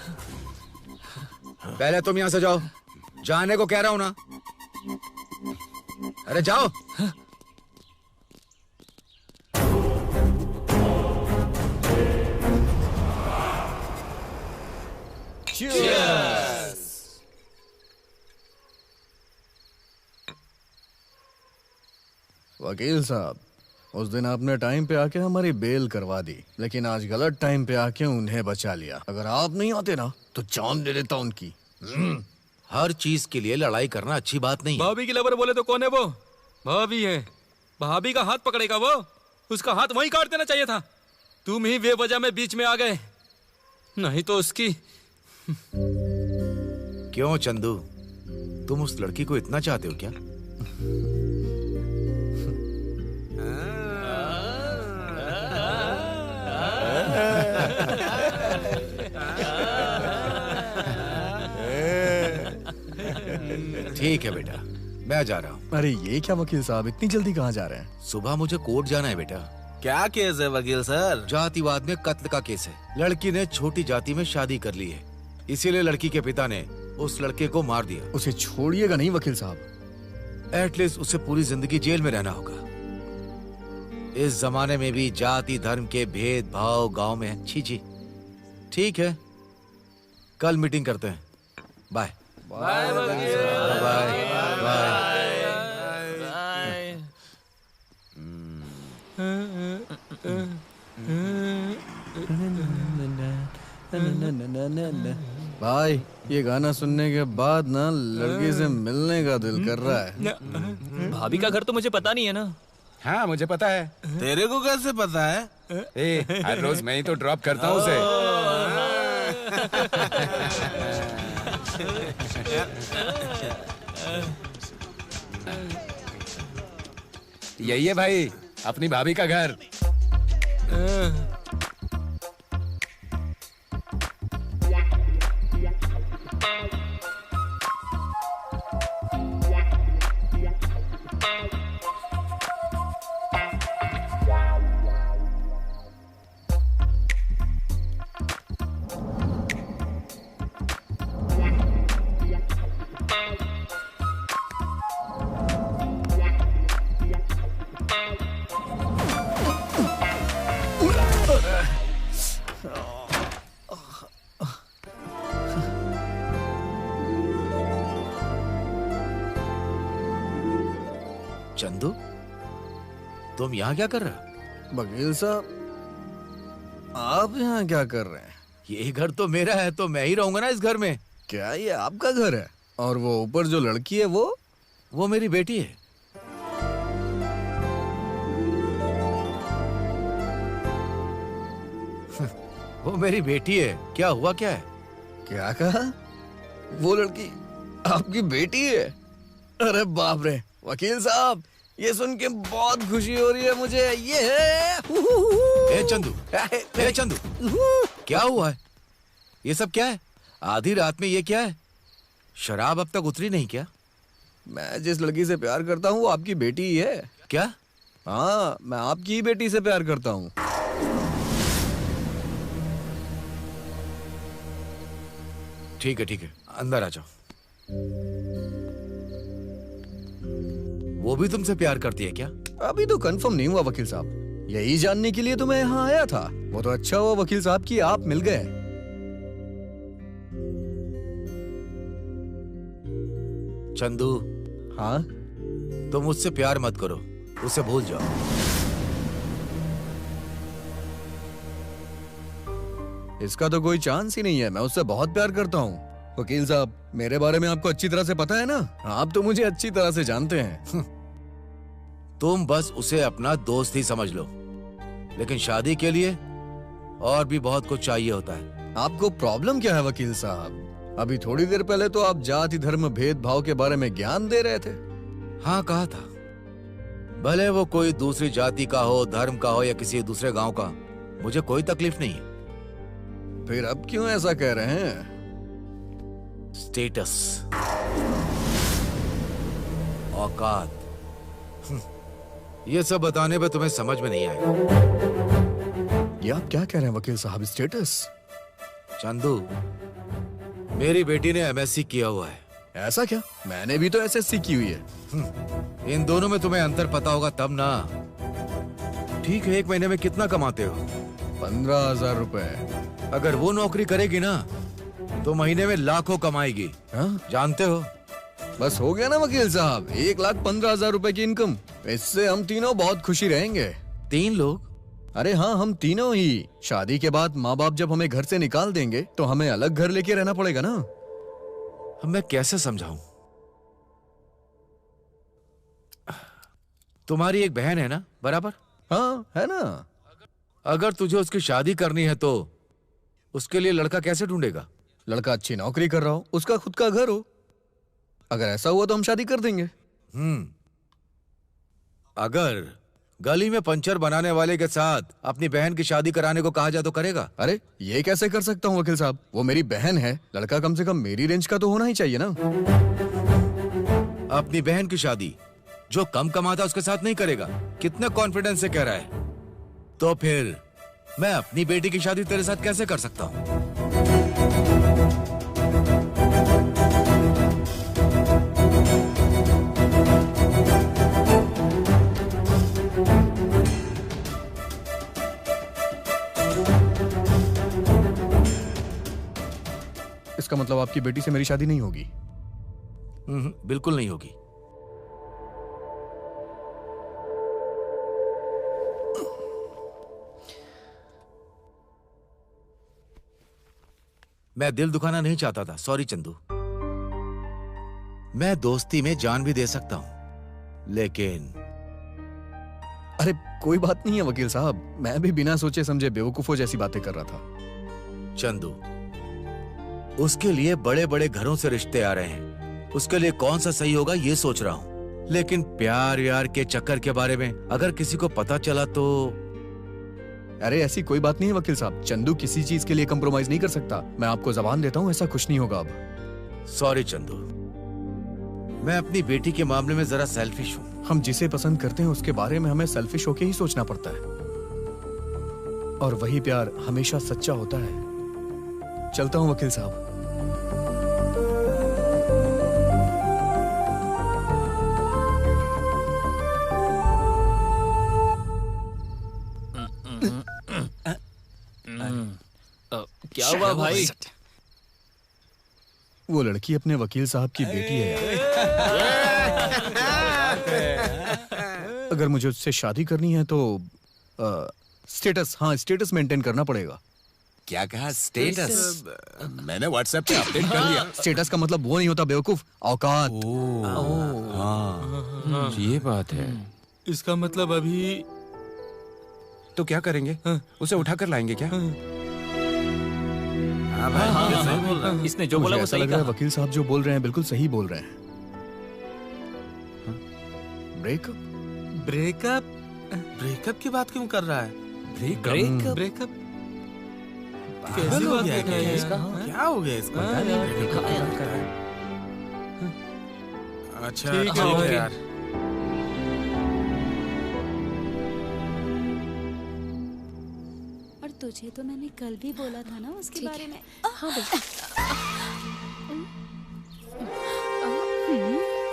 पहले तुम यहां से जाओ, जाने को कह रहा हूं ना। अरे जाओ। Cheers! वकील साहब, उस दिन आपने टाइम पे आके हमारी बेल करवा दी, लेकिन आज गलत टाइम पे आके उन्हें बचा लिया। अगर आप नहीं आते ना तो जान दे देता उनकी। हर चीज के लिए लड़ाई करना अच्छी बात नहीं है। भाभी की लवर बोले तो कौन है वो? भाभी है। भाभी का हाथ पकड़ेगा वो, उसका हाथ वहीं काट देना चाहिए था। तुम ही बेवजह में बीच में आ गए, नहीं तो उसकी। क्यों चंदू, तुम उस लड़की को इतना चाहते हो क्या? ठीक है बेटा, मैं जा रहा हूँ। अरे ये क्या वकील साहब, इतनी जल्दी कहाँ जा रहे हैं? सुबह मुझे कोर्ट जाना है बेटा। क्या केस है वकील सर? जातिवाद में कत्ल का केस है। लड़की ने छोटी जाति में शादी कर ली है, इसीलिए लड़की के पिता ने उस लड़के को मार दिया। उसे छोड़िएगा नहीं वकील साहब। एटलीस्ट उसे पूरी जिंदगी जेल में रहना होगा। इस जमाने में भी जाति धर्म के भेदभाव गांव में है। छी छी। ठीक है, कल मीटिंग करते हैं। Bye bye bye bye. भाई ये गाना सुनने के बाद ना लड़की से मिलने का दिल कर रहा है। भाभी का घर तो मुझे पता नहीं है ना। हाँ मुझे पता है। तेरे को कैसे पता है? हर रोज मैं ही तो ड्रॉप करता हूँ उसे। यही है भाई अपनी भाभी का घर। चंदू, तुम यहाँ क्या कर रहे हो? वकील साहब, आप यहाँ क्या कर रहे हैं? ये घर तो मेरा है, तो मैं ही रहूंगा ना इस घर में। क्या ये आपका घर है? और वो ऊपर जो लड़की है वो मेरी बेटी है। वो मेरी बेटी है। क्या हुआ, क्या है? क्या कहा? वो लड़की आपकी बेटी है? अरे बाप रे वकील साहब, ये सुन के बहुत खुशी हो रही है मुझे। ये है ए चंदू, ए चंदू, क्या हुआ है? ये सब क्या है? आधी रात में ये क्या है? शराब अब तक उतरी नहीं क्या? मैं जिस लड़की से प्यार करता हूँ वो आपकी बेटी ही है। क्या? हाँ, मैं आपकी ही बेटी से प्यार करता हूँ। ठीक है ठीक है, अंदर आ जाओ। वो भी तुमसे प्यार करती है क्या? अभी तो कंफर्म नहीं हुआ वकील साहब, यही जानने के लिए तो मैं यहाँ आया था। वो तो अच्छा हुआ वकील साहब कि आप मिल गए। चंदू। हाँ? तुम मुझसे प्यार मत करो, उसे भूल जाओ। इसका तो कोई चांस ही नहीं है। मैं उससे बहुत प्यार करता हूँ। वकील साहब, मेरे बारे में आपको अच्छी तरह से पता है ना? आप तो मुझे अच्छी तरह से जानते हैं। तुम बस उसे अपना दोस्त ही समझ लो, लेकिन शादी के लिए और भी बहुत कुछ चाहिए होता है। आपको प्रॉब्लम क्या है वकील साहब? अभी थोड़ी देर पहले तो आप जाति धर्म भेदभाव के बारे में ज्ञान दे रहे थे। हाँ कहा था, भले वो कोई दूसरी जाति का हो, धर्म का हो या किसी दूसरे गांव का, मुझे कोई तकलीफ नहीं है। फिर अब क्यों ऐसा कह रहे हैं? स्टेटस, औकात, ये सब बताने पे तुम्हें समझ में नहीं आएगा। ये आप क्या कह रहे हैं वकील साहब? स्टेटस? चंदू, मेरी बेटी ने एमएससी किया हुआ है। ऐसा क्या? मैंने भी तो एसएससी की हुई है। इन दोनों में तुम्हें अंतर पता होगा तब ना। ठीक है, एक महीने में कितना कमाते हो? 15,000 रुपए। अगर वो नौकरी करेगी ना तो महीने में लाखों कमाएगी। हाँ? जानते हो? बस हो गया ना वकील साहब, 1,15,000 रुपए की इनकम। इससे हम तीनों बहुत खुशी रहेंगे। 3 लोग? अरे हाँ, हम तीनों ही। शादी के बाद माँ बाप जब हमें घर से निकाल देंगे तो हमें अलग घर लेके रहना पड़ेगा ना। मैं कैसे समझाऊं? तुम्हारी एक बहन है ना, बराबर? हाँ, है ना। अगर तुझे उसकी शादी करनी है तो उसके लिए लड़का कैसे ढूंढेगा? लड़का अच्छी नौकरी कर रहा हो, उसका खुद का घर हो। अगर ऐसा हुआ तो हम शादी कर देंगे। अगर गली में पंचर बनाने वाले के साथ अपनी बहन की शादी कराने को कहा जाए तो करेगा? अरे ये कैसे कर सकता हूँ वकील साहब, वो मेरी बहन है। लड़का कम से कम मेरी रेंज का तो होना ही चाहिए ना। अपनी बहन की शादी जो कम कमाता उसके साथ नहीं करेगा? कितने कॉन्फिडेंस से कह रहा है? तो फिर मैं अपनी बेटी की शादी तेरे साथ कैसे कर सकता हूँ? इसका मतलब आपकी बेटी से मेरी शादी नहीं होगी? बिल्कुल नहीं होगी। मैं दिल दुखाना नहीं चाहता था, सॉरी चंदू। मैं दोस्ती में जान भी दे सकता हूं, लेकिन अरे कोई बात नहीं है वकील साहब, मैं भी बिना सोचे समझे बेवकूफों जैसी बातें कर रहा था। चंदू, उसके लिए बड़े बड़े घरों से रिश्ते आ रहे हैं, उसके लिए कौन सा सही होगा ये सोच रहा हूं। लेकिन प्यार यार के चक्कर के बारे में अगर किसी को पता चला तो? अरे ऐसी कोई बात नहीं है वकील साहब, चंदू किसी चीज के लिए कंप्रोमाइज नहीं कर सकता। मैं आपको जबान देता हूँ, ऐसा कुछ नहीं होगा अब। सॉरी चंदू, मैं अपनी बेटी के मामले में जरा सेल्फिश हूँ। हम जिसे पसंद करते हैं उसके बारे में हमें सेल्फिश होके ही सोचना पड़ता है, और वही प्यार हमेशा सच्चा होता है। चलता हूँ वकील साहब। क्या हुआ भाई? वो लड़की अपने वकील साहब की बेटी है यार। अगर मुझे उससे शादी करनी है तो स्टेटस मेंटेन करना पड़ेगा। क्या कहा? स्टेटस? मैंने व्हाट्सएप पे अपडेट कर दिया। स्टेटस का मतलब वो नहीं होता बेवकूफ, औकात। हाँ, ये बात है। इसका मतलब अभी तो क्या करेंगे? उसे उठा कर लाएंगे क्या? हाँ भाई, इसने जो बोला वो सही लग रहा है वकील साहब जो बोल रहे हैं बिल्कुल सही बोल रहे हैं। ब्रेकअप की बात क्यों कर रहा है? ब्रेकअप कैसे हो गया? क्या हो गया इसका? अच्छा ठीक है यार। और तुझे तो मैंने कल भी बोला था ना उसके बारे में। हाँ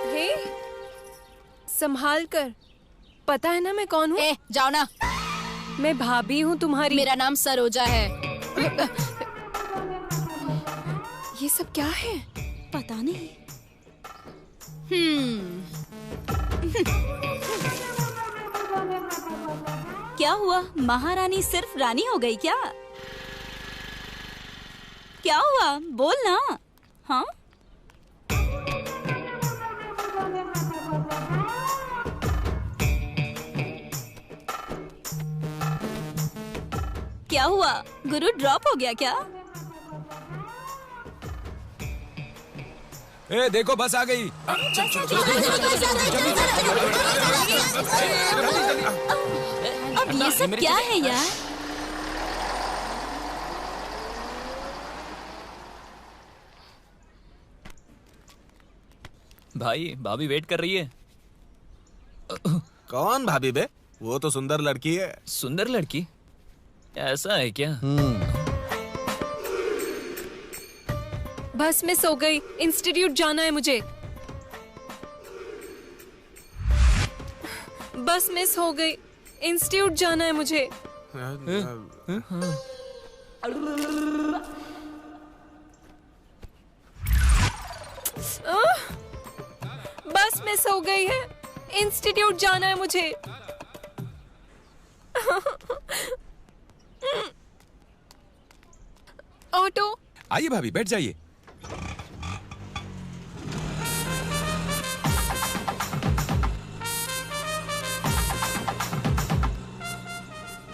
हे, संभाल कर। पता है ना मैं कौन हूँ? जाओ ना। मैं भाभी हूँ तुम्हारी। मेरा नाम सरोजा है। ये सब क्या है? पता नहीं। क्या हुआ? महारानी सिर्फ रानी हो गई क्या? क्या हुआ? बोल ना। हाँ? क्या हुआ? गुरु ड्रॉप हो गया क्या? ए, देखो बस आ गई। अब ये सब क्या है यार? भाई, भाभी वेट कर रही है। कौन भाभी बे? वो तो सुंदर लड़की है। सुंदर लड़की? ऐसा है क्या? बस मिस हो गई। इंस्टीट्यूट जाना है मुझे। बस मिस हो गई। इंस्टीट्यूट जाना है मुझे। बस मिस हो गई है। इंस्टीट्यूट जाना है मुझे। ऑटो। आइए भाभी, बैठ जाइए।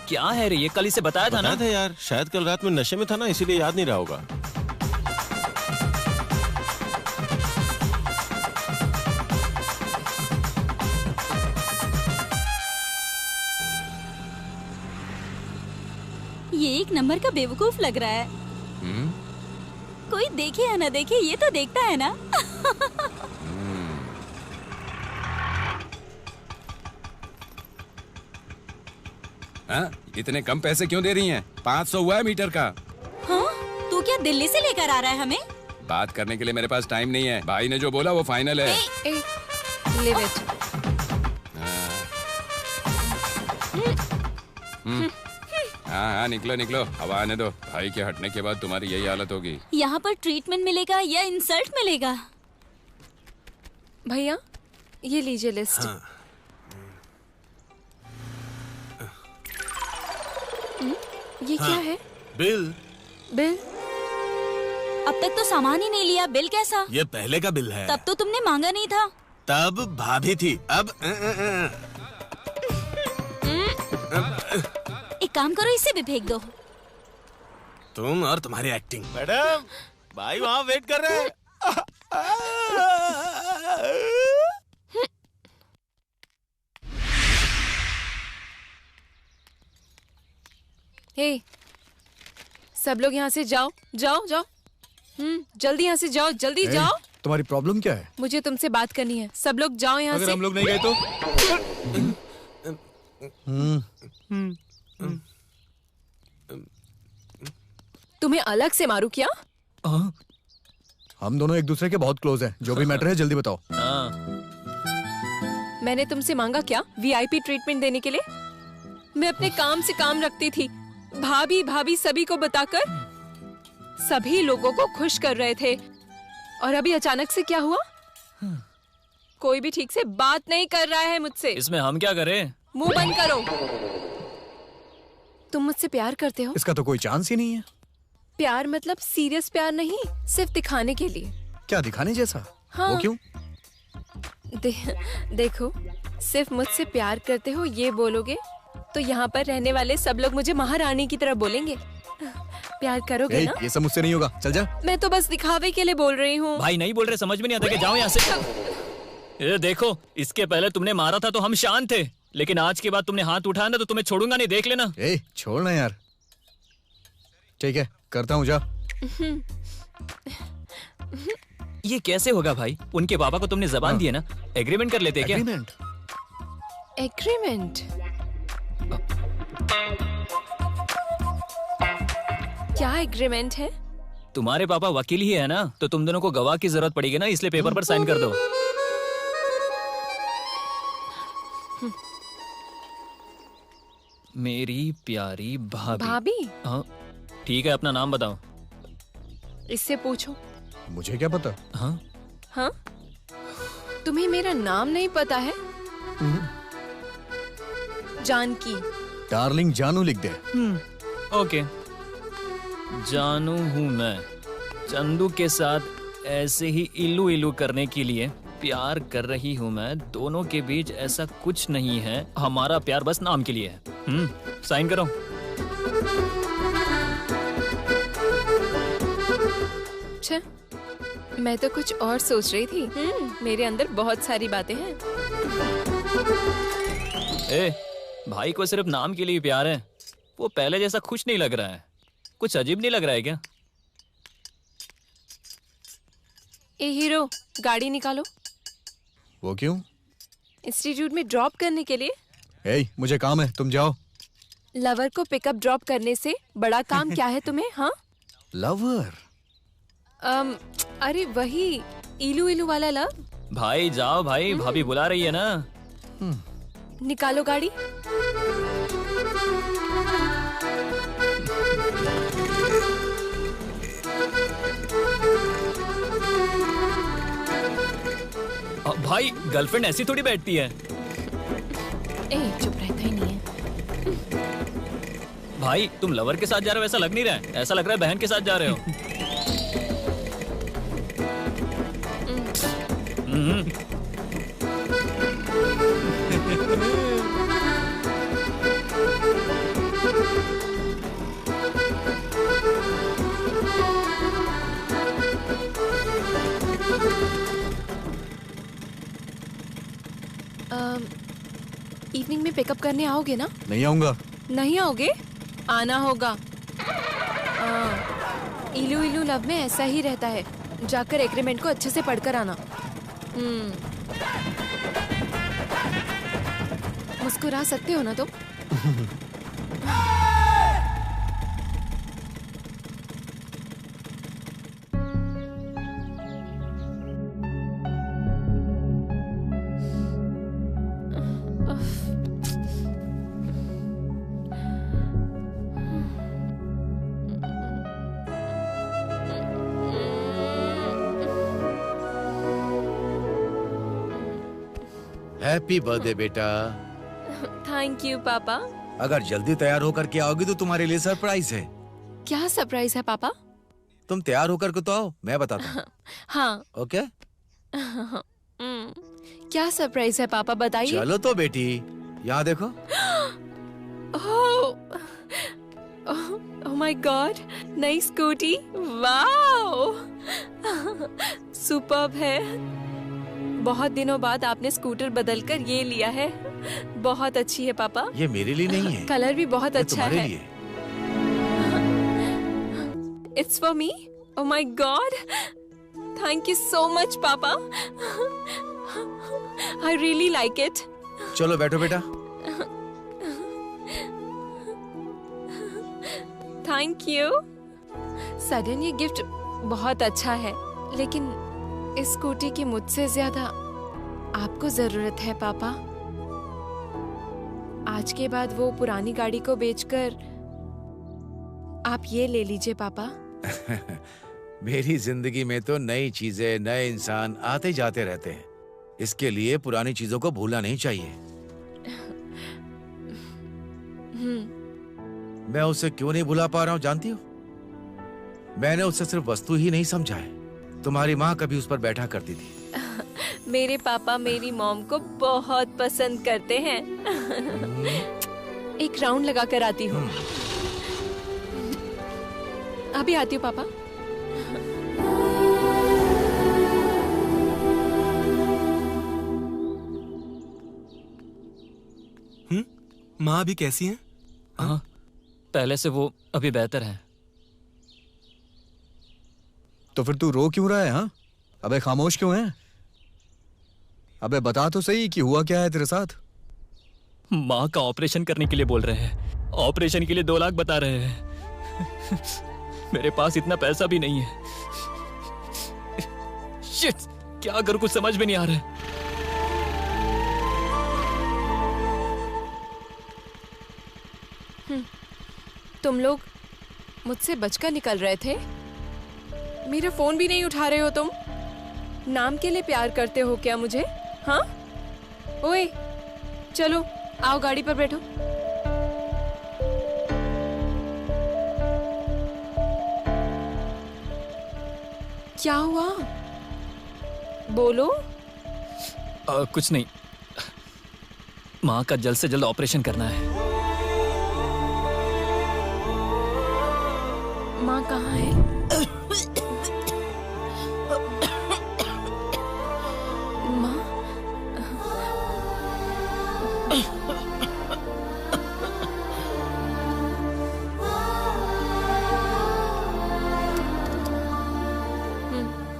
क्या है रे ये? कल इसे बताया था ना? था यार, शायद कल रात में नशे में था ना, इसीलिए याद नहीं रहा होगा। ये एक नंबर का बेवकूफ लग रहा है। कोई देखे या ना देखे, ये तो देखता है ना। हाँ, इतने कम पैसे क्यों दे रही हैं? 500 हुआ है मीटर का। हाँ? तू क्या दिल्ली से लेकर आ रहा है हमें? बात करने के लिए मेरे पास टाइम नहीं है। भाई ने जो बोला वो फाइनल है। Leave it. हाँ, निकलो निकलो, हवा आने दो। भाई के हटने के बाद तुम्हारी यही हालत होगी। यहाँ पर ट्रीटमेंट मिलेगा या इंसल्ट मिलेगा? भैया ये लीजिए लिस्ट। हाँ। ये क्या है? बिल। बिल? अब तक तो सामान ही नहीं लिया, बिल कैसा? ये पहले का बिल है। तब तो तुमने मांगा नहीं था। तब भाभी थी, अब एक काम करो, इसे भी फेंक दो। तुम और तुम्हारी एक्टिंग। मैडम, भाई वहाँ वेट कर रहे हैं। हे, सब लोग यहाँ से जाओ, जाओ जाओ। जल्दी यहाँ से जाओ, जल्दी जाओ। तुम्हारी प्रॉब्लम क्या है? मुझे तुमसे बात करनी है। सब लोग जाओ यहाँ से। अगर हम लोग नहीं गए तो? तुम्हें अलग से मारू क्या? हम दोनों एक दूसरे के बहुत क्लोज हैं। जो भी मैटर है जल्दी बताओ। मैंने तुमसे मांगा क्या वीआईपी ट्रीटमेंट देने के लिए? मैं अपने काम से काम रखती थी। भाभी भाभी सभी को बताकर सभी लोगों को खुश कर रहे थे, और अभी अचानक से क्या हुआ? कोई भी ठीक से बात नहीं कर रहा है मुझसे। इसमें हम क्या करें? मुंह बंद करो। तुम मुझसे प्यार करते हो? इसका तो कोई चांस ही नहीं है। प्यार मतलब सीरियस प्यार नहीं, सिर्फ दिखाने के लिए। क्या दिखाने जैसा? हाँ। वो क्यों? देखो, सिर्फ मुझसे प्यार करते हो ये बोलोगे तो यहाँ पर रहने वाले सब लोग मुझे महारानी की तरह बोलेंगे। प्यार करोगे ना? ये सब मुझसे नहीं होगा, चल जा। मैं तो बस दिखावे के लिए बोल रही हूँ। भाई नहीं बोल रहे, समझ में नहीं आता कि जाओ यहाँ से। ये देखो, इसके पहले तुमने मारा था तो हम शांत थे, लेकिन आज के बाद तुमने हाथ उठाया ना तो तुम्हें छोड़ूंगा नहीं, देख लेना। छोड़ना यार। ठीक है, करता हूँ, जा। ये कैसे होगा भाई? उनके पापा को तुमने जबान दी है ना, एग्रीमेंट कर लेते क्या? एग्रीमेंट? क्या एग्रीमेंट है? तुम्हारे पापा वकील ही है ना, तो तुम दोनों को गवाह की जरूरत पड़ेगी ना, इसलिए पेपर पर साइन कर दो। मेरी प्यारी भाभी। भाभी? हाँ ठीक है, अपना नाम बताओ। इससे पूछो। मुझे क्या पता? हाँ? हाँ? तुम्हें मेरा नाम नहीं पता है? जानकी। डार्लिंग जानू लिख दे। ओके। जानू हूँ मैं। चंदू के साथ ऐसे ही इलू इलू करने के लिए प्यार कर रही हूँ मैं। दोनों के बीच ऐसा कुछ नहीं है, हमारा प्यार बस नाम के लिए है। साइन करो। अच्छा, मैं तो कुछ और सोच रही थी। मेरे अंदर बहुत सारी बातें हैं। भाई को सिर्फ नाम के लिए प्यार है, वो पहले जैसा खुश नहीं लग रहा है। कुछ अजीब नहीं लग रहा है क्या? ए हीरो, गाड़ी निकालो। वो क्यों? इंस्टीट्यूट में ड्रॉप करने के लिए। मुझे काम है, तुम जाओ। लवर को पिकअप ड्रॉप करने से बड़ा काम क्या है तुम्हें? हाँ, लवर? अरे वही इलू इलू वाला लव। भाई जाओ भाई, भाभी बुला रही है ना। निकालो गाड़ी। भाई गर्लफ्रेंड ऐसी थोड़ी बैठती है। ए चुप रहता ही नहीं है। भाई तुम लवर के साथ जा रहे हो ऐसा लग नहीं रहा है, ऐसा लग रहा है बहन के साथ जा रहे हो। इवनिंग में पिकअप करने आओगे ना? नहीं आऊंगा। नहीं आओगे? आना होगा। इलू इलू लव में ऐसा ही रहता है, जाकर एग्रीमेंट को अच्छे से पढ़कर आना। मुस्कुरा सकते हो ना तुम? हैप्पी बर्थडे बेटा। थैंक यू पापा। अगर जल्दी तैयार होकर के आओगी तो तुम्हारे लिए सरप्राइज है। क्या सरप्राइज है पापा? तुम तैयार होकर के तो आओ, मैं बताता हूँ। हाँ। ओके? क्या सरप्राइज है पापा, बताइए। चलो तो बेटी, यहाँ देखो। ओह माय गॉड, नई स्कूटी। वाओ, सुपर्ब है। बहुत दिनों बाद आपने स्कूटर बदलकर ये लिया है। बहुत अच्छी है पापा। ये मेरे लिए नहीं है। कलर भी बहुत अच्छा तुम्हारे है। लिए। It's for me. Oh my god, thank you so much पापा। I really like it. चलो बैठो बेटा। Thank you. सडन ये गिफ्ट बहुत अच्छा है, लेकिन इस स्कूटी की मुझसे ज्यादा आपको जरूरत है पापा। आज के बाद वो पुरानी गाड़ी को बेचकर आप ये ले लीजिए पापा। मेरी जिंदगी में तो नई चीजें, नए इंसान आते जाते रहते हैं। इसके लिए पुरानी चीजों को भूलना नहीं चाहिए। मैं उसे क्यों नहीं भुला पा रहा हूँ जानती हो? मैंने उसे सिर्फ वस्तु ही नहीं समझा है। तुम्हारी माँ कभी उस पर बैठा करती थी। मेरे पापा मेरी मॉम को बहुत पसंद करते हैं। एक राउंड लगा कर आती हूँ। अभी आती हूँ पापा। माँ अभी कैसी हैं? हाँ, पहले से वो अभी बेहतर है। तो फिर तू रो क्यों रहा है? हाँ, अबे खामोश क्यों है? अबे बता तो सही कि हुआ क्या है तेरे साथ? माँ का ऑपरेशन करने के लिए बोल रहे हैं। ऑपरेशन के लिए 2 लाख बता रहे हैं। मेरे पास इतना पैसा भी नहीं है। शिट, क्या करूं कुछ समझ में नहीं आ रहा है। तुम लोग मुझसे बचकर निकल रहे थे। मेरा फोन भी नहीं उठा रहे हो तुम। नाम के लिए प्यार करते हो क्या मुझे? हाँ? ओए, चलो आओ गाड़ी पर बैठो। क्या हुआ? बोलो। कुछ नहीं, माँ का जल्द से जल्द ऑपरेशन करना है। माँ कहाँ है? माँ?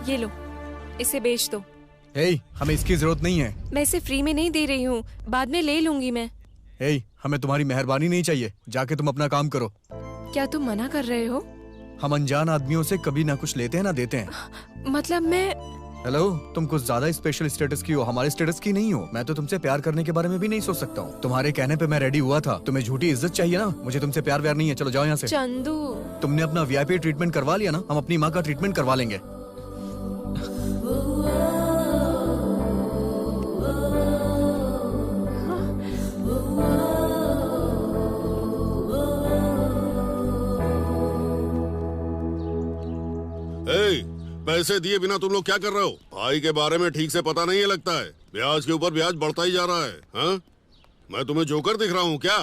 ये लो, इसे बेच दो। हे, हमें इसकी जरूरत नहीं है। मैं इसे फ्री में नहीं दे रही हूँ, बाद में ले लूंगी मैं। हे, हमें तुम्हारी मेहरबानी नहीं चाहिए। जाके तुम अपना काम करो। क्या तुम मना कर रहे हो? हम अनजान आदमियों से कभी ना कुछ लेते हैं ना देते हैं। मतलब मैं... हेलो, तुम कुछ ज्यादा स्पेशल स्टेटस की हो, हमारे स्टेटस की नहीं हो। मैं तो तुमसे प्यार करने के बारे में भी नहीं सोच सकता हूँ। तुम्हारे कहने पे मैं रेडी हुआ था। तुम्हें झूठी इज्जत चाहिए ना? मुझे तुमसे प्यार व्यार नहीं है। चलो जाओ यहाँ से। चंदू, तुमने अपना वीआईपी ट्रीटमेंट करवा लिया ना? हम अपनी माँ का ट्रीटमेंट करवा लेंगे। पैसे दिए बिना तुम लोग क्या कर रहे हो? भाई के बारे में ठीक से पता नहीं है लगता है। ब्याज के ऊपर ब्याज बढ़ता ही जा रहा है। हाँ? मैं तुम्हें जोकर दिख रहा हूँ क्या?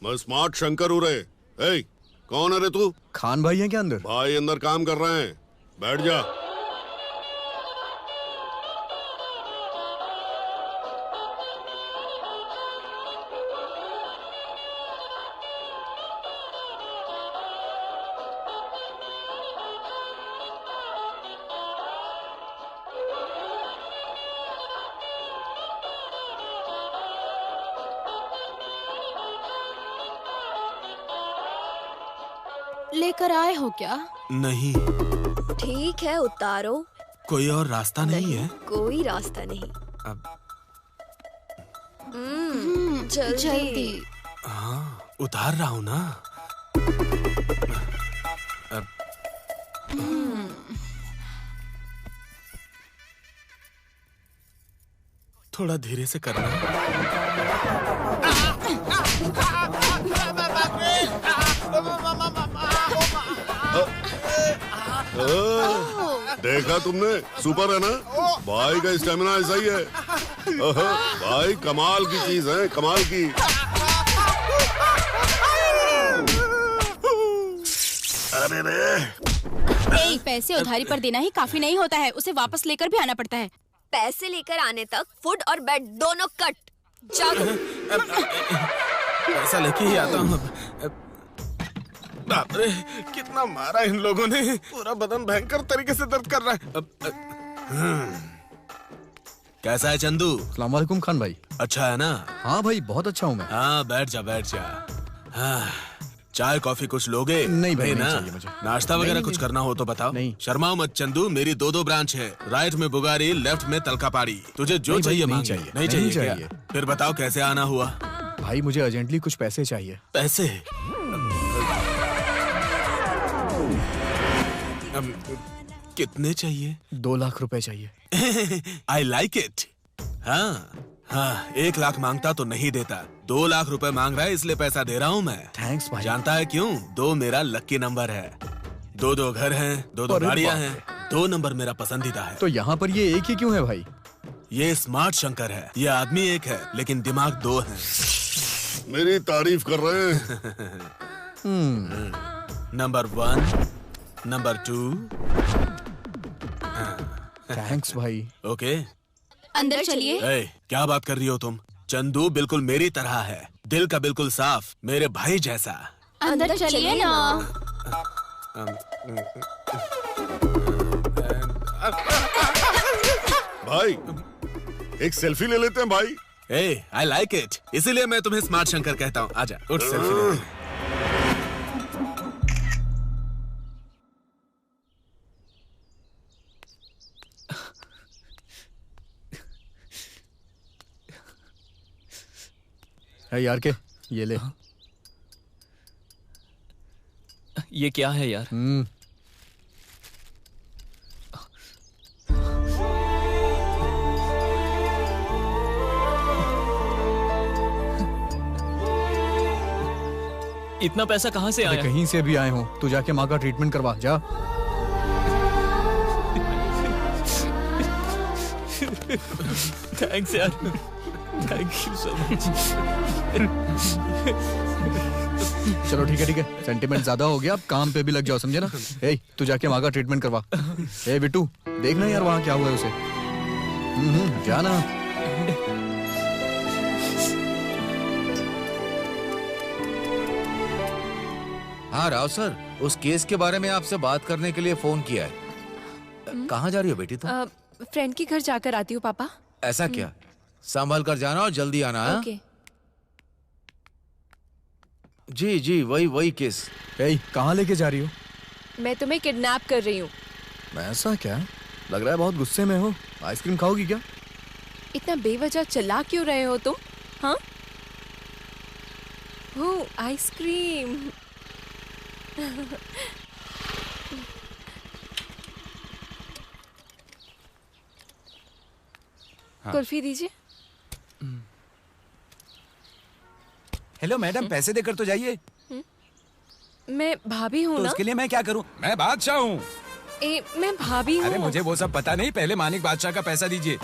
मैं स्मार्ट शंकर हूँ रे। ए, कौन है रे तू? खान भाई है क्या अंदर? भाई अंदर काम कर रहे हैं। बैठ जा। लेकर आए हो क्या? नहीं। ठीक है उतारो। कोई और रास्ता नहीं है? कोई रास्ता नहीं। अब जल्दी। हाँ, उतार रहा हूँ ना। अब थोड़ा धीरे से करना। देखा तुमने? सुपर है ना? भाई का स्टेमिना ऐसा ही है। भाई कमाल की चीज है, कमाल की। अरे रे, पैसे उधारी पर देना ही काफी नहीं होता है, उसे वापस लेकर भी आना पड़ता है। पैसे लेकर आने तक फूड और बेड दोनों कट। जाओ। पैसा लेके ही आता हूँ। बाप रे, कितना मारा इन लोगों ने। पूरा बदन भयंकर तरीके से दर्द कर रहा है। कैसा है चंदू? अस्सलाम वालेकुम खान भाई। अच्छा है ना? हाँ भाई, बहुत अच्छा हूँ मैं। हाँ, बैठ जा बैठ जा। हाँ, चाय कॉफी कुछ लोगे? नहीं भाई, ना? नहीं चाहिए मुझे। नाश्ता वगैरह कुछ करना हो तो बताओ। नहीं। शर्माओ मत चंदू, मेरी दो ब्रांच है। राइट में बुगारी, लेफ्ट में तलकापाड़ी। तुझे जो नहीं भाई, चाहिए नहीं मांग। चाहिए। नहीं नहीं चाहिए चाहिए। क्या? फिर बताओ कैसे आना हुआ? भाई मुझे अर्जेंटली कुछ पैसे चाहिए। पैसे? कितने चाहिए? 2 लाख रुपए चाहिए। I like it. हाँ हाँ, 1 लाख मांगता तो नहीं देता। 2 लाख रुपए मांग रहा है इसलिए पैसा दे रहा हूँ मैं। थैंक्स भाई। जानता है क्यों? 2 मेरा लक्की नंबर है। 2 घर हैं, 2 अरे गाड़ियाँ बाप हैं। 2 नंबर मेरा पसंदीदा है। तो यहाँ पर ये एक ही क्यों है भाई? ये स्मार्ट शंकर है। ये आदमी एक है लेकिन दिमाग 2 है। मेरी तारीफ कर रहे हैं। Number 1, number 2। थैंक्स भाई। ओके। अंदर चलिए। क्या बात कर रही हो तुम? चंदू बिल्कुल मेरी तरह है, दिल का बिल्कुल साफ, मेरे भाई जैसा। अंदर चलिए ना। भाई एक सेल्फी ले लेते हैं भाई। आई लाइक इट, इसीलिए मैं तुम्हें स्मार्ट शंकर कहता हूँ। आजा, उठ सेल्फी ले लेते हैं। यार के ये ले। ये क्या है यार? इतना पैसा कहाँ से आया? कहीं से भी आए हो, तू जाके माँ का ट्रीटमेंट करवा जा। थैंक्स यार, थैंक यू सो मच। चलो ठीक है, सेंटीमेंट ज्यादा हो गया, अब काम पे भी लग जाओ, समझे ना? ए, तू जाके वहाँ का ट्रीटमेंट करवा। ए बिट्टू, देखना यार वहाँ क्या हुआ है उसे। जाना। हाँ राव सर, उस केस के बारे में आपसे बात करने के लिए फोन किया है। कहाँ जा रही हो बेटी तुम? फ्रेंड के घर जाकर आती हूँ पापा। ऐसा क्या? संभल कर जाना और जल्दी आना। ओके। जी जी, वही केस। कहाँ लेके जा रही हो? मैं तुम्हें किडनैप कर रही हूँ। ऐसा क्या? लग रहा है बहुत गुस्से में हो। आइसक्रीम खाओगी क्या? इतना बेवजह चिल्ला क्यों रहे हो तुम? हाँ, वो आइसक्रीम। कुल्फी दीजिए। हेलो मैडम, पैसे देकर तो जाइए। मैं भाभी हूँ तो ना? उसके लिए मैं क्या करूं? मैं बादशाह हूँ। मैं भाभी हूँ। अरे मुझे वो सब पता नहीं, पहले मानिक बादशाह का पैसा दीजिए।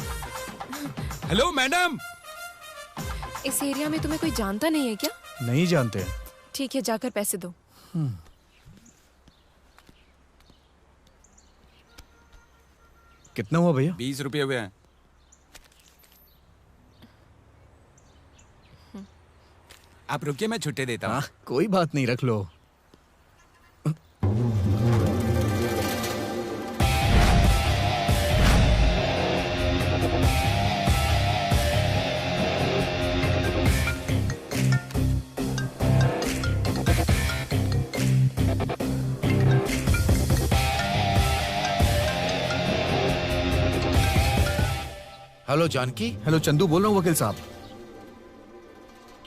Hello madam. इस एरिया में तुम्हें कोई जानता नहीं है क्या? नहीं जानते। ठीक है, जाकर पैसे दो। कितना हुआ भैया? 20 रुपये हुए हैं। आप रुकिए, मैं छुट्टे देता हूँ। कोई बात नहीं, रख लो। हेलो जानकी। हेलो चंदू बोल रहा हूँ वकील साहब।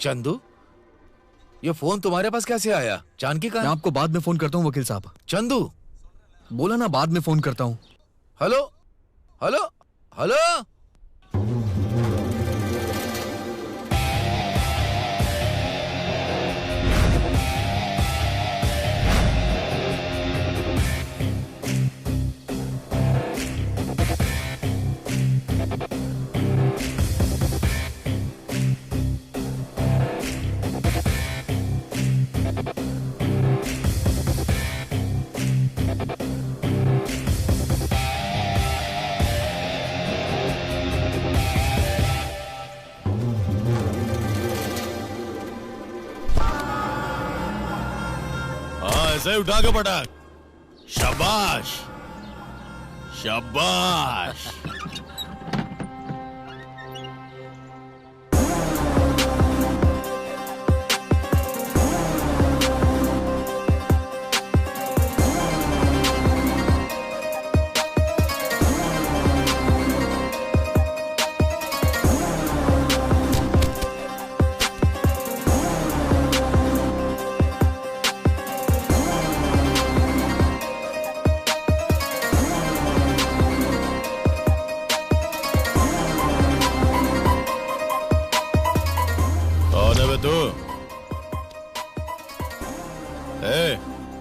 चंदू, ये फोन तुम्हारे पास कैसे आया? जानकी कहाँ? मैं आपको बाद में फोन करता हूँ वकील साहब। चंदू बोला ना बाद में फोन करता हूँ। Hello hello hello. ऐसे उठा के पटक। शाबाश शाबाश।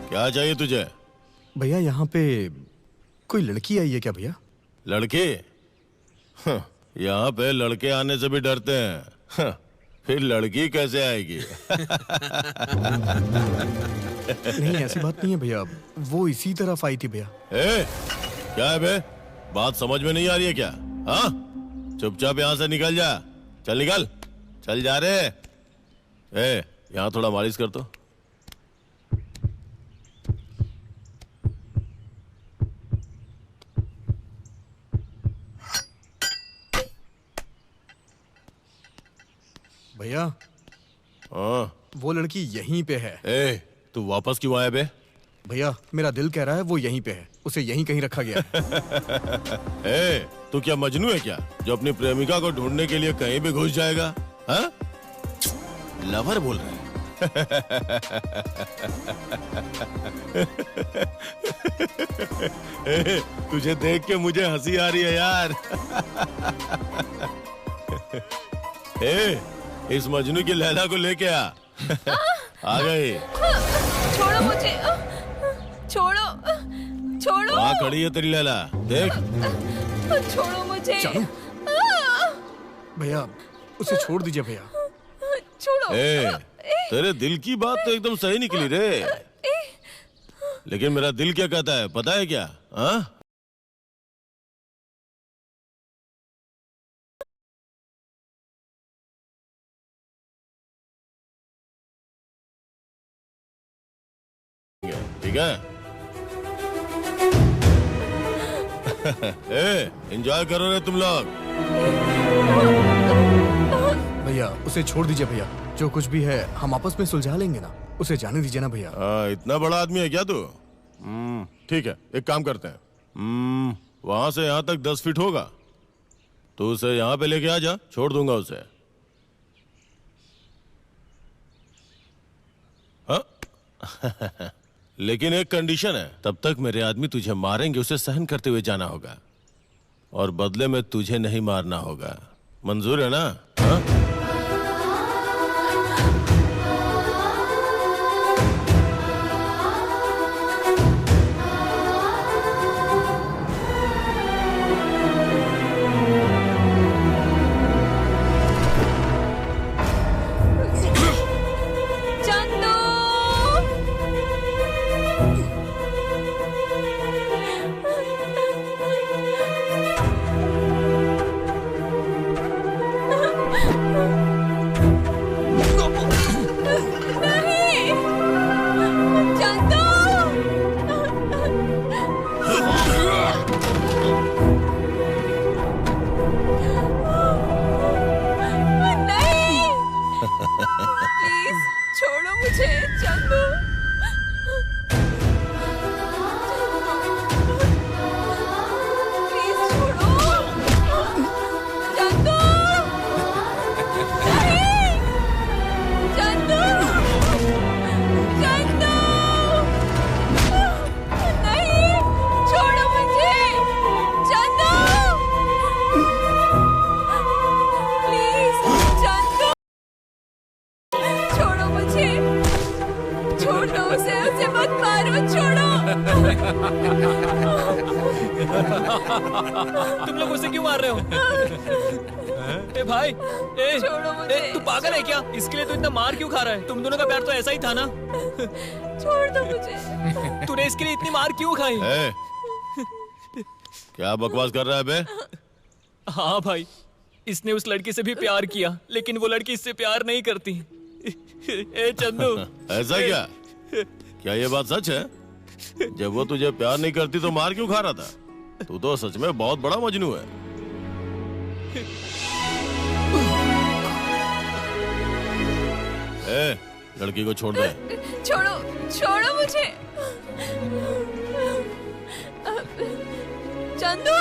क्या चाहिए तुझे? भैया यहाँ पे कोई लड़की आई है क्या भैया? लड़के? यहाँ पे लड़के आने से भी डरते हैं, फिर लड़की कैसे आएगी? नहीं ऐसी बात नहीं है भैया, वो इसी तरफ आई थी भैया। क्या है बे? बात समझ में नहीं आ रही है क्या? हाँ, चुपचाप यहाँ से निकल जा। चल निकल, चल जा रे। यहाँ थोड़ा मालिश कर तो। भैया वो लड़की यहीं पे है। तू वापस क्यों आया बे? भैया मेरा दिल कह रहा है वो यहीं पे है, उसे यहीं कहीं रखा गया है। तू क्या मजनू है क्या, जो अपनी प्रेमिका को ढूंढने के लिए कहीं भी घुस जाएगा? हाँ? लवर बोल रहे हैं। तुझे देख के मुझे हंसी आ रही है यार। इस मजनू की लैला को लेके आ गई। छोड़ो मुझे, छोड़ो छोड़ो। वहाँ खड़ी है तेरी लैला, देख। छोड़ो मुझे। भैया उसे छोड़ दीजिए भैया। छोड़ो। तेरे दिल की बात तो एकदम सही निकली रे, लेकिन मेरा दिल क्या कहता है पता है क्या? हाँ? ठीक है? एंजॉय करो रे तुम लोग। भैया उसे छोड़ दीजिए भैया, जो कुछ भी है हम आपस में सुलझा लेंगे ना, उसे जाने दीजिए ना भैया। इतना बड़ा आदमी है क्या तू? ठीक है, एक काम करते हैं। वहां से यहाँ तक 10 फीट होगा, तो उसे यहाँ पे लेके आ जा, छोड़ दूंगा उसे। हाँ? लेकिन एक कंडीशन है, तब तक मेरे आदमी तुझे मारेंगे, उसे सहन करते हुए जाना होगा, और बदले में तुझे नहीं मारना होगा। मंजूर है ना? हाँ? प्लीज छोड़ो मुझे चंदू। प्लीज छोड़ो चंदू। नहीं चंदू, चंदू नहीं, छोड़ो मुझे चंदू। प्लीज चंदू छोड़ो मुझे, छोड़ दो उसे मत मारो, छोड़ो। तुम लोग उसे क्यों मार रहे हो? ए भाई, छोड़ो मुझे। तू पागल है क्या? इसके लिए तू इतना मार क्यों खा रहा है? तुम दोनों का प्यार तो ऐसा ही था ना? छोड़ दो मुझे। तूने इसके लिए इतनी मार क्यों खाई? क्या बकवास कर रहा है बे? हाँ भाई, इसने उस लड़की से भी प्यार किया, लेकिन वो लड़की इससे प्यार नहीं करती। ए चंदू, ऐसा क्या? क्या ये बात सच है? जब वो तुझे प्यार नहीं करती तो मार क्यों खा रहा था? तू तो सच में बहुत बड़ा मजनू है। ए, लड़की को छोड़ दे। छोड़ो, छोड़ो मुझे चंदू।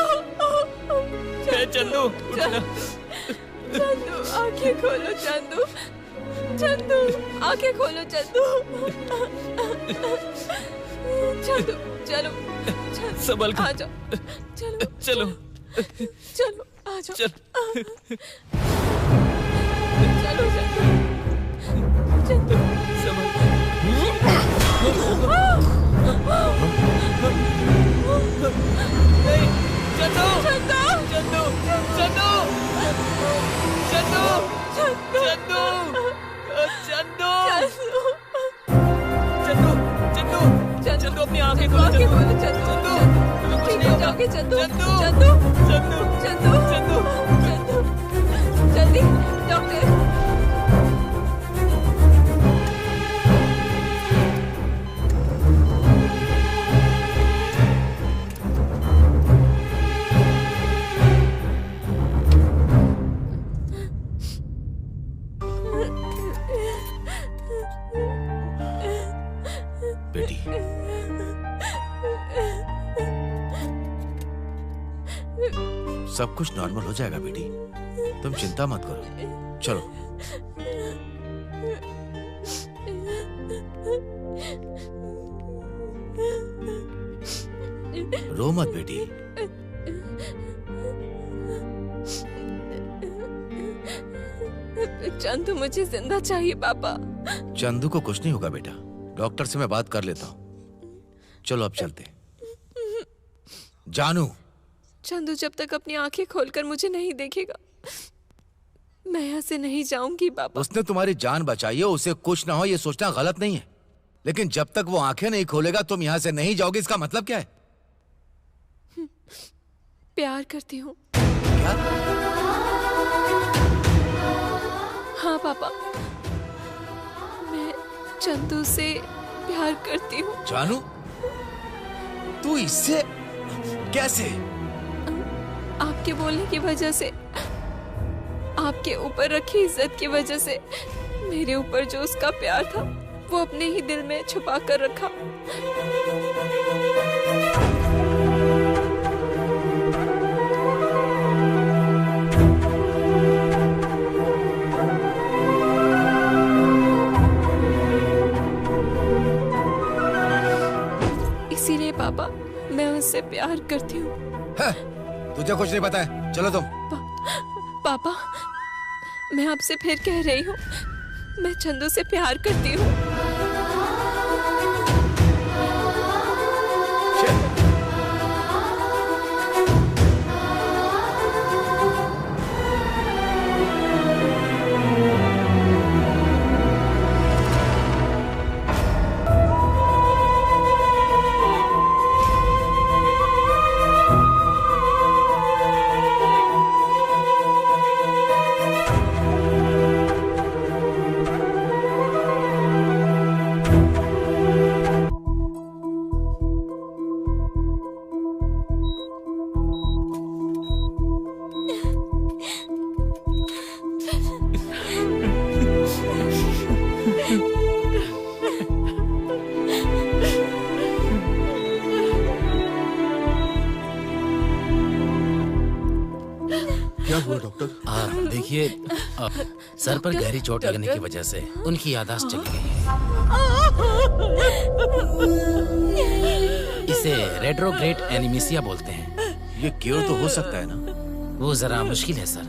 चंदू, चंदू आंखें खोलो चंदू, चंदू आंखें खोलो चंदू। चंदू चलो, संभल कर। आ जाओ, चलो चलो चलो आ जाओ, चल। चलो चंदू, चंदू संभल। नहीं, चंदू, चंदू, चंदू, चंदू, चंदू, चंदू, चंदू, चंदू, चंदू, चंदू अपनी आंखें खोलो, चंदू, चंदू, ठीक हो जाओगे चंदू, चंदू, चंदू, चंदू, चंदू, चंदू, चंदू, जल्दी डॉक्टर। बेटी, सब कुछ नॉर्मल हो जाएगा बेटी, तुम चिंता मत करो। चलो रो मत बेटी। चंदू मुझे जिंदा चाहिए पापा। चंदू को कुछ नहीं होगा बेटा, डॉक्टर से मैं बात कर लेता हूँ। चलो अब चलते। जानू, चंदू जब तक अपनी आंखें खोलकर मुझे नहीं देखेगा, मैं यहाँ से नहीं जाऊंगी पापा। उसने तुम्हारी जान बचाई है, उसे कुछ ना हो ये सोचना गलत नहीं है, लेकिन जब तक वो आंखें नहीं खोलेगा तुम यहाँ से नहीं जाओगे, इसका मतलब क्या है? प्यार करती हूँ। क्या? हाँ पापा, मैं चंदू से प्यार करती हूँ। जानू, तू इससे कैसे? आपके बोलने की वजह से, आपके ऊपर रखी इज्जत की वजह से, मेरे ऊपर जो उसका प्यार था वो अपने ही दिल में छुपा कर रखा। इसीलिए पापा मैं उससे प्यार करती हूँ। तुझे कुछ नहीं पता है, चलो तुम। पापा मैं आपसे फिर कह रही हूँ, मैं चंदू से प्यार करती हूँ। क्या हुआ डॉक्टर? देखिए, सर पर गहरी चोट लगने की वजह से उनकी याददाश्त चली गई है। इसे रेट्रोग्रेड एनीमिया बोलते हैं। ये क्योर तो हो सकता है ना? वो जरा मुश्किल है सर।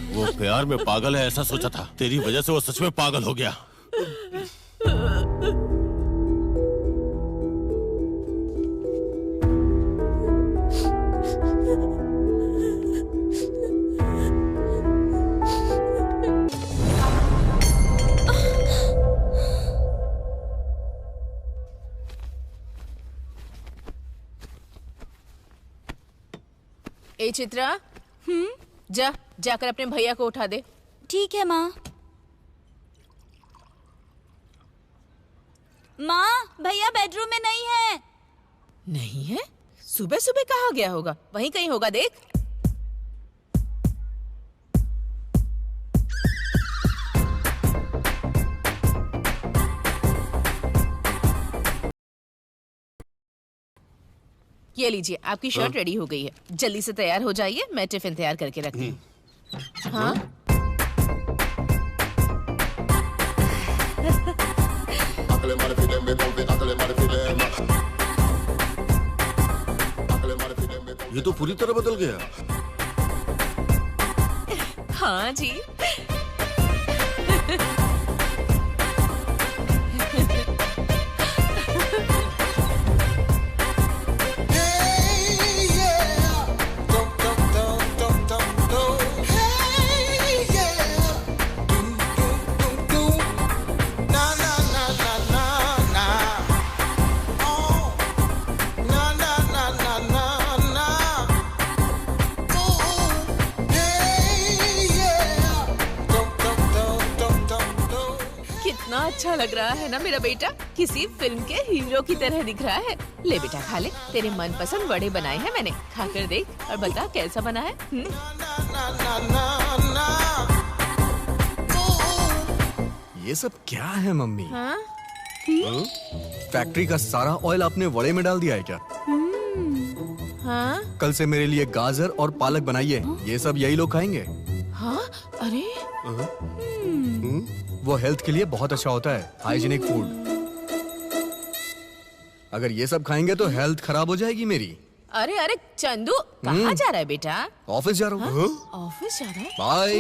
वो प्यार में पागल है ऐसा सोचा था, तेरी वजह से वो सच में पागल हो गया। ए चित्रा, जाकर अपने भैया को उठा दे। ठीक है माँ। माँ, भैया बेडरूम में नहीं है। नहीं है? सुबह सुबह कहाँ गया होगा? वहीं कहीं होगा, देख। ये लीजिए, आपकी शर्ट रेडी हो गई है। जल्दी से तैयार हो जाइए, मैं टिफिन तैयार करके रखती हूँ। हाँ? ये तो पूरी तरह बदल गया। हाँ जी। अच्छा लग रहा है ना मेरा बेटा? किसी फिल्म के हीरो की तरह दिख रहा है। ले बेटा खा ले, तेरे मनपसंद वड़े बनाए हैं मैंने। खाकर देख और बता कैसा बना है। ये सब क्या है मम्मी? हाँ? फैक्ट्री का सारा ऑयल आपने वड़े में डाल दिया है क्या? हाँ? कल से मेरे लिए गाजर और पालक बनाइए। ये सब यही लोग खाएंगे। हाँ? अरे वो हेल्थ के लिए बहुत अच्छा होता है, हाइजीनिक फूड। अगर ये सब खाएंगे तो हेल्थ खराब हो जाएगी मेरी। अरे अरे चंदू, कहाँ जा रहा है बेटा? ऑफिस जा रहा हूँ। ऑफिस जा रहा है? बाय।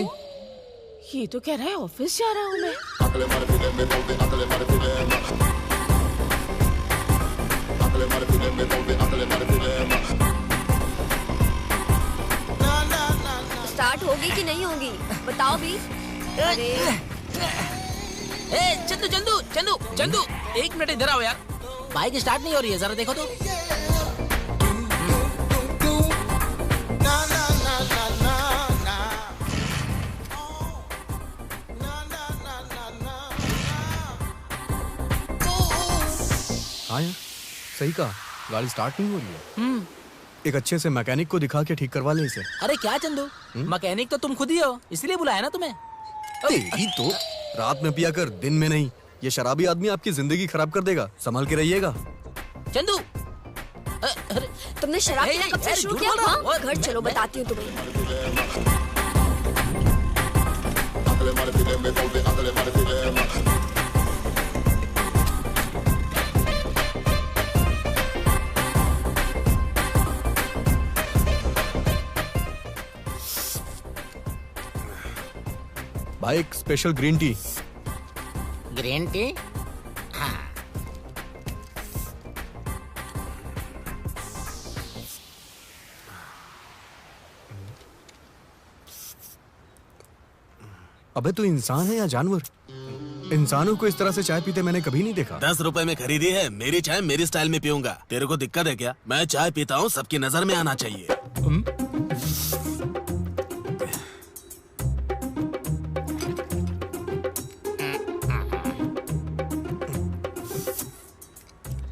ये तो कह रहा है ऑफिस जा रहा हूँ मैं। स्टार्ट होगी कि नहीं होगी बताओ भी। अरे चंदू चंदू चंदू चंदू, एक मिनट इधर आओ यार। बाइक स्टार्ट नहीं हो रही है, जरा देखो तो। हाँ यार, सही कहा, गाड़ी स्टार्ट नहीं हो रही है। एक अच्छे से मैकेनिक को दिखा के ठीक करवा ले इसे। अरे क्या चंदू, मैकेनिक तो तुम खुद ही हो, इसलिए बुलाया ना तुम्हें। तेरी तो रात में पिया कर दिन में नहीं। ये शराबी आदमी आपकी जिंदगी खराब कर देगा, संभल के रहिएगा। चंदू, तुमने शराब पीना कब से शुरू किया? हाँ? घर चलो बताती हूँ तुम्हें। भाई एक special green tea. Green tea? हाँ। अबे तू इंसान है या जानवर? इंसानों को इस तरह से चाय पीते मैंने कभी नहीं देखा। 10 रुपए में खरीदी है, मेरी चाय मेरी स्टाइल में पीऊंगा। तेरे को दिक्कत है क्या? मैं चाय पीता हूँ, सबकी नजर में आना चाहिए।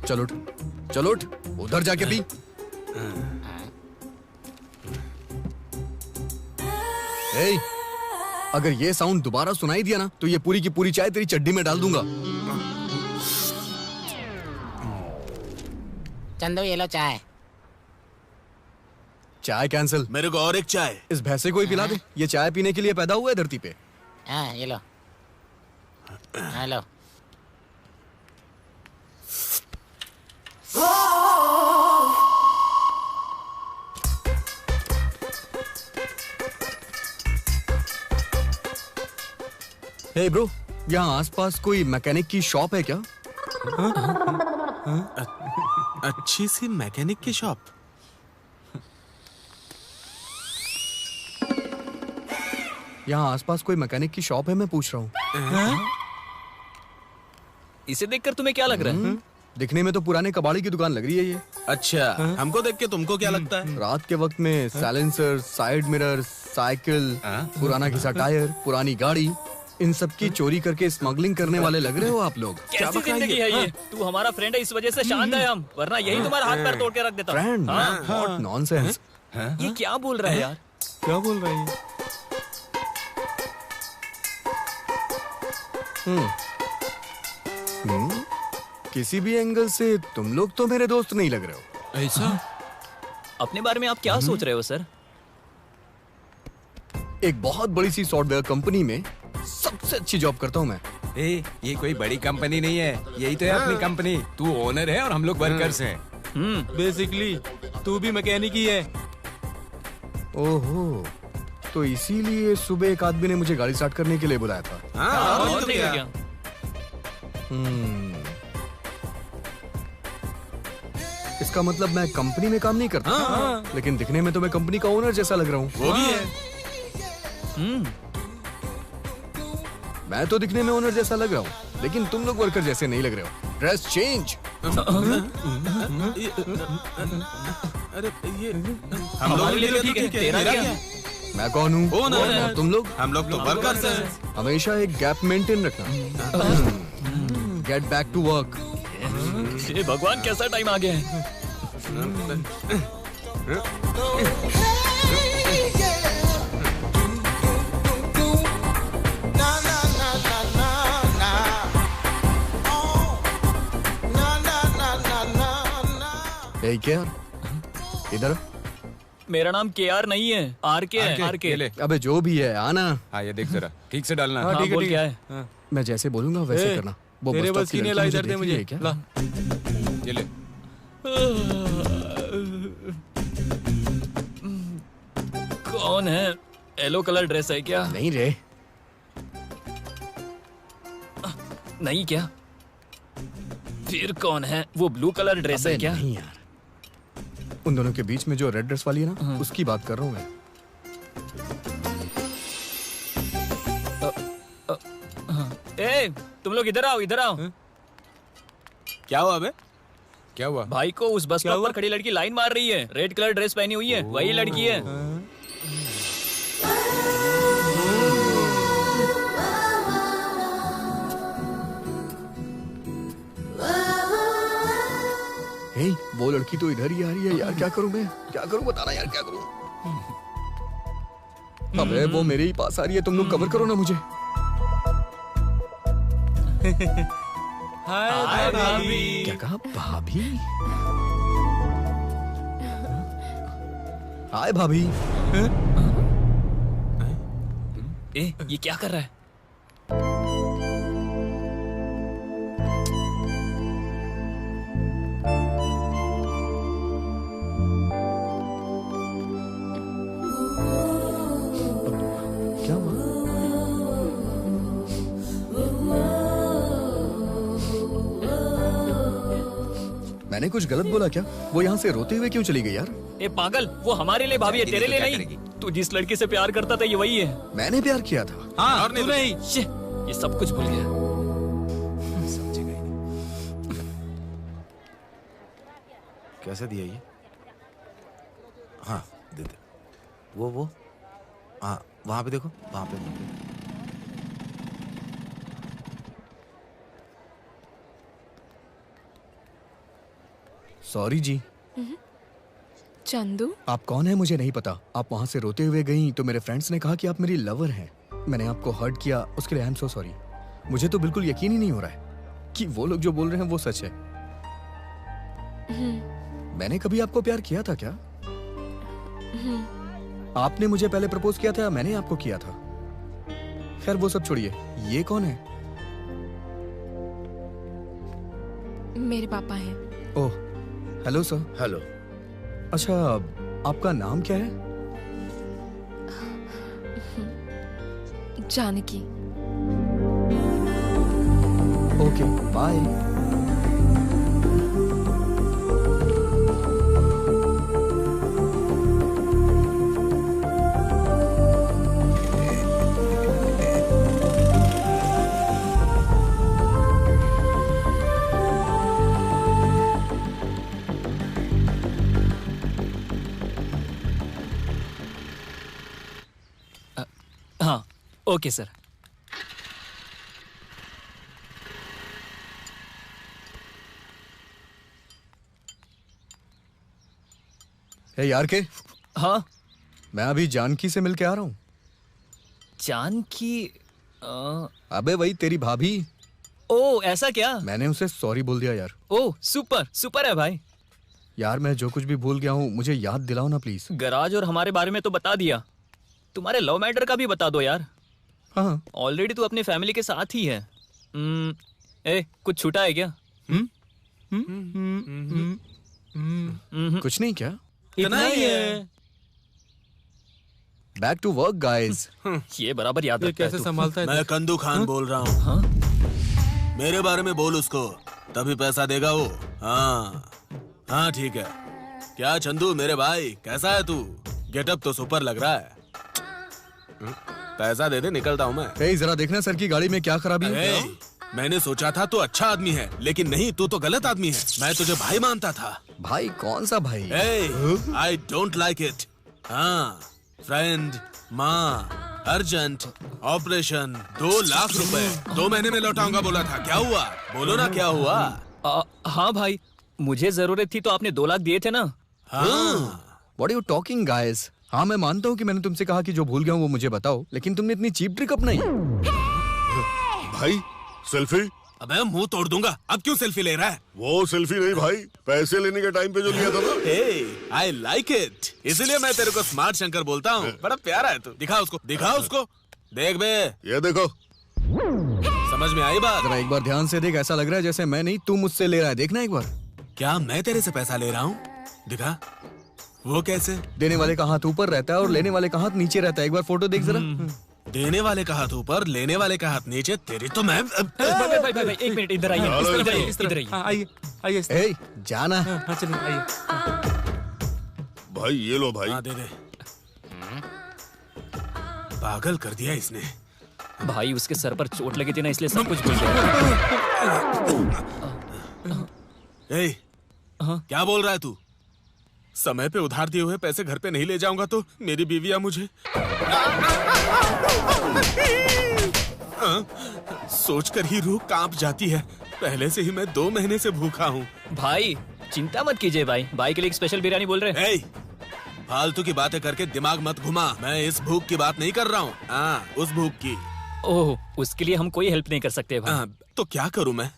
चल उठ, चल उठ, उधर जाके पी। ए, अगर ये साउंड दोबारा सुनाई दिया ना तो ये पूरी की पूरी चाय तेरी चड्डी में डाल दूंगा। चंदू ये लो चाय। चाय कैंसिल। मेरे को और एक चाय। इस भैंसे को ही पिला दे, ये चाय पीने के लिए पैदा हुआ है धरती पे। हाँ ये लो, हाँ लो। हे ब्रो, यहाँ आसपास कोई मैकेनिक की शॉप है क्या? अच्छी सी मैकेनिक की शॉप? यहाँ आसपास कोई मैकेनिक की शॉप है, मैं पूछ रहा हूँ। इसे देखकर तुम्हें क्या लग रहा है? दिखने में तो पुराने कबाड़ी की दुकान लग रही है ये। अच्छा, हमको देख के तुमको क्या लगता है? रात के वक्त में साइलेंसर, साइड मिरर, साइकिल, पुराना घिसा टायर, पुरानी गाड़ी, इन सब की चोरी करके स्मगलिंग करने वाले लग रहे हो आप लोग। कैसी जिंदगी है ये? तू हमारा फ्रेंड है, इस वजह से शांत है हम, वरना यही तुम्हारा हाथ पैर तोड़ के रख देता। फ्रेंड? What nonsense. ये क्या बोल रहा है यार? क्या बोल रहा है? किसी भी एंगल से तुम लोग तो मेरे दोस्त नहीं लग रहे हो। ऐसा? अपने बारे में आप क्या सोच रहे हो सर? एक बहुत बड़ी सी सॉफ्टवेयर कंपनी में सबसे अच्छी जॉब करता हूँ मैं। ये कोई बड़ी कंपनी नहीं है, यही तो है अपनी कंपनी। तू ओनर है और हम लोग वर्कर्स हैं। बेसिकली तू भी मैकेनिक ही है। ओहो, तो इसीलिए सुबह एक आदमी ने मुझे गाड़ी स्टार्ट करने के लिए बुलाया था। और नहीं क्या? इसका मतलब मैं कंपनी में काम नहीं करता, लेकिन दिखने में तो मैं कंपनी का ओनर जैसा लग रहा हूँ। वो भी है। मैं तो दिखने में ओनर जैसा लग रहा हूँ, लेकिन तुम लोग वर्कर जैसे नहीं लग रहे हो। Dress change. अरे ये हम लोग लिए तो ठीक है, तेरा क्या? मैं कौन हूँ? ओनर। तुम लोग? हम लोग तो वर्कर्स हैं। हमेशा एक गैप मेंटेन रखना। Get back to work. ये भगवान कैसा टाइम आ गया है? क्या इधर? मेरा नाम KR नहीं है, RK है। RK। अबे जो भी है, आना। हाँ ये देख जरा, ठीक से डालना। हाँ, बोल क्या है? मैं जैसे बोलूंगा वैसे करना। वो तेरे बस की नहीं लाई दे मुझे। ला ये ले। कौन है? येलो कलर ड्रेस है क्या? नहीं रे। नहीं क्या? फिर कौन है? वो ब्लू कलर ड्रेस है क्या? नहीं यार, उन दोनों के बीच में जो रेड ड्रेस वाली है ना, उसकी बात कर रहा हूँ मैं। ए, तुम लोग इधर आओ, इधर आओ। क्या हुआ बे? क्या हुआ? भाई को उस बस स्टॉप पर खड़ी लड़की लाइन मार रही है। रेड कलर ड्रेस पहनी हुई है, वही लड़की है। हे, वो लड़की तो इधर ही आ रही है यार। क्या करूं मैं? क्या करूं? बताना यार, क्या करूं? अबे वो मेरे ही पास आ रही है। तुम लोग कवर करो ना मुझे। हाय भाभी। क्या कहा? भाभी? हाय भाभी। ए, ये क्या कर रहा है? क्या हुआ? मैंने कुछ गलत बोला क्या? वो यहाँ से रोते हुए क्यों चली गई यार? ए पागल, वो हमारे लिए भाभी है, तेरे लिए नहीं। तू जिस लड़की से प्यार करता था ये वही है। मैंने प्यार किया था। हाँ, और नहीं। ये सब कुछ भूल गया। कैसे दिया ये? हाँ दे दे। वो हाँ, वहां पे देखो, वहां पे। सॉरी जी। चंदू, आप कौन है मुझे नहीं पता। आप वहाँ से रोते हुए गई तो मेरे फ्रेंड्स ने कहा कि आप मेरी लवर हैं। मैंने आपको हर्ट किया, उसके लिए आई एम सो सॉरी। मुझे तो बिल्कुल यकीन ही नहीं हो रहा है कि वो लोग जो बोल रहे हैं वो सच है। मैंने कभी आपको प्यार किया था क्या? आपने मुझे पहले प्रपोज किया था, मैंने आपको किया था। खैर वो सब छोड़िए, ये कौन है? मेरे पापा हैं। Oh, hello sir. हेलो। अच्छा, आपका नाम क्या है? जानकी। Okay, bye. हाँ, ओके सर। हे यार के। हाँ, मैं अभी जानकी से मिल के आ रहा हूँ। जानकी? अबे वही तेरी भाभी। ओ, ऐसा क्या? मैंने उसे सॉरी बोल दिया यार। ओ, सुपर सुपर है भाई। यार मैं जो कुछ भी भूल गया हूँ मुझे याद दिलाओ ना प्लीज। गराज और हमारे बारे में तो बता दिया, तुम्हारे लव मैटर का भी बता दो यार। हाँ, ऑलरेडी तू अपनी फैमिली के साथ ही है। कुछ छूटा है क्या? कुछ नहीं क्या? इतना ही है। Back to work guys. ये बराबर याद रखता है कैसे तू। संभालता है? मैं कंदू खान बोल रहा हूँ। हाँ? मेरे बारे में बोल उसको, तभी पैसा देगा वो। हाँ हाँ ठीक है। क्या चंदू मेरे भाई, कैसा है तू? गेटअप तो सुपर लग रहा है। पैसा दे दे, निकलता हूँ मैं। ए, जरा देखना सर की गाड़ी में क्या खराबी है। मैंने सोचा था तू अच्छा आदमी है, लेकिन नहीं, तू तो गलत आदमी है। मैं तुझे भाई मानता था। भाई? कौन सा भाई? I don't like it. हाँ, फ्रेंड, माँ, अर्जेंट, ऑपरेशन, 2 लाख रुपए 2 महीने में लौटाऊंगा बोला था। क्या हुआ? बोलो ना क्या हुआ? हाँ भाई, मुझे जरूरत थी तो आपने 2 लाख दिए थे ना। हाँ। What are you talking guys? हाँ मैं मानता हूँ कि मैंने तुमसे कहा कि जो भूल गया हूँ वो मुझे बताओ, लेकिन तुमने इतनी चीप ट्रिक अपनाई। भाई सेल्फी? अबे मुंह तोड़ दूंगा। अब क्यों सेल्फी ले रहा है? वो सेल्फी नहीं भाई, पैसे लेने के टाइम पे जो लिया था ना। आई लाइक इट, इसलिए मैं तेरे को स्मार्ट शंकर बोलता हूँ। बड़ा प्यारा है तू। दिखा उसको, दिखा उसको। देख बे, ये देखो। समझ में आई बात? जरा एक बार ध्यान से देख, ऐसा लग रहा है जैसे मैं नहीं तू मुझसे ले रहा है। देखना एक बार। क्या मैं तेरे से पैसा ले रहा हूँ? दिखा। वो कैसे? देने वाले का हाथ ऊपर रहता है और लेने वाले का हाथ नीचे रहता है। एक बार फोटो देख जरा। देने वाले का हाथ ऊपर, लेने वाले का हाथ नीचे। तेरी तो मैं भाई, एक मिनट, इधर आइए, इधर आइए। आइए आइए। ए, जाना। हाँ चलिए, आइए। भाई ये लो भाई। हाँ दे दे। पागल कर दिया इसने। भाई उसके सर पर चोट लगी थी ना, इसलिए सब कुछ भूल गया। क्या बोल रहा है तू? समय पे उधार दिए हुए पैसे घर पे नहीं ले जाऊंगा तो मेरी बीवियां मुझे सोचकर ही रूह कांप जाती है। पहले से ही मैं 2 महीने से भूखा हूँ। भाई चिंता मत कीजिए भाई के लिए एक स्पेशल बिरयानी बोल रहे हैं। फालतू की बातें करके दिमाग मत घुमा। मैं इस भूख की बात नहीं कर रहा हूँ, उस भूख की। ओह, उसके लिए हम कोई हेल्प नहीं कर सकते भाई। तो क्या करूँ मैं?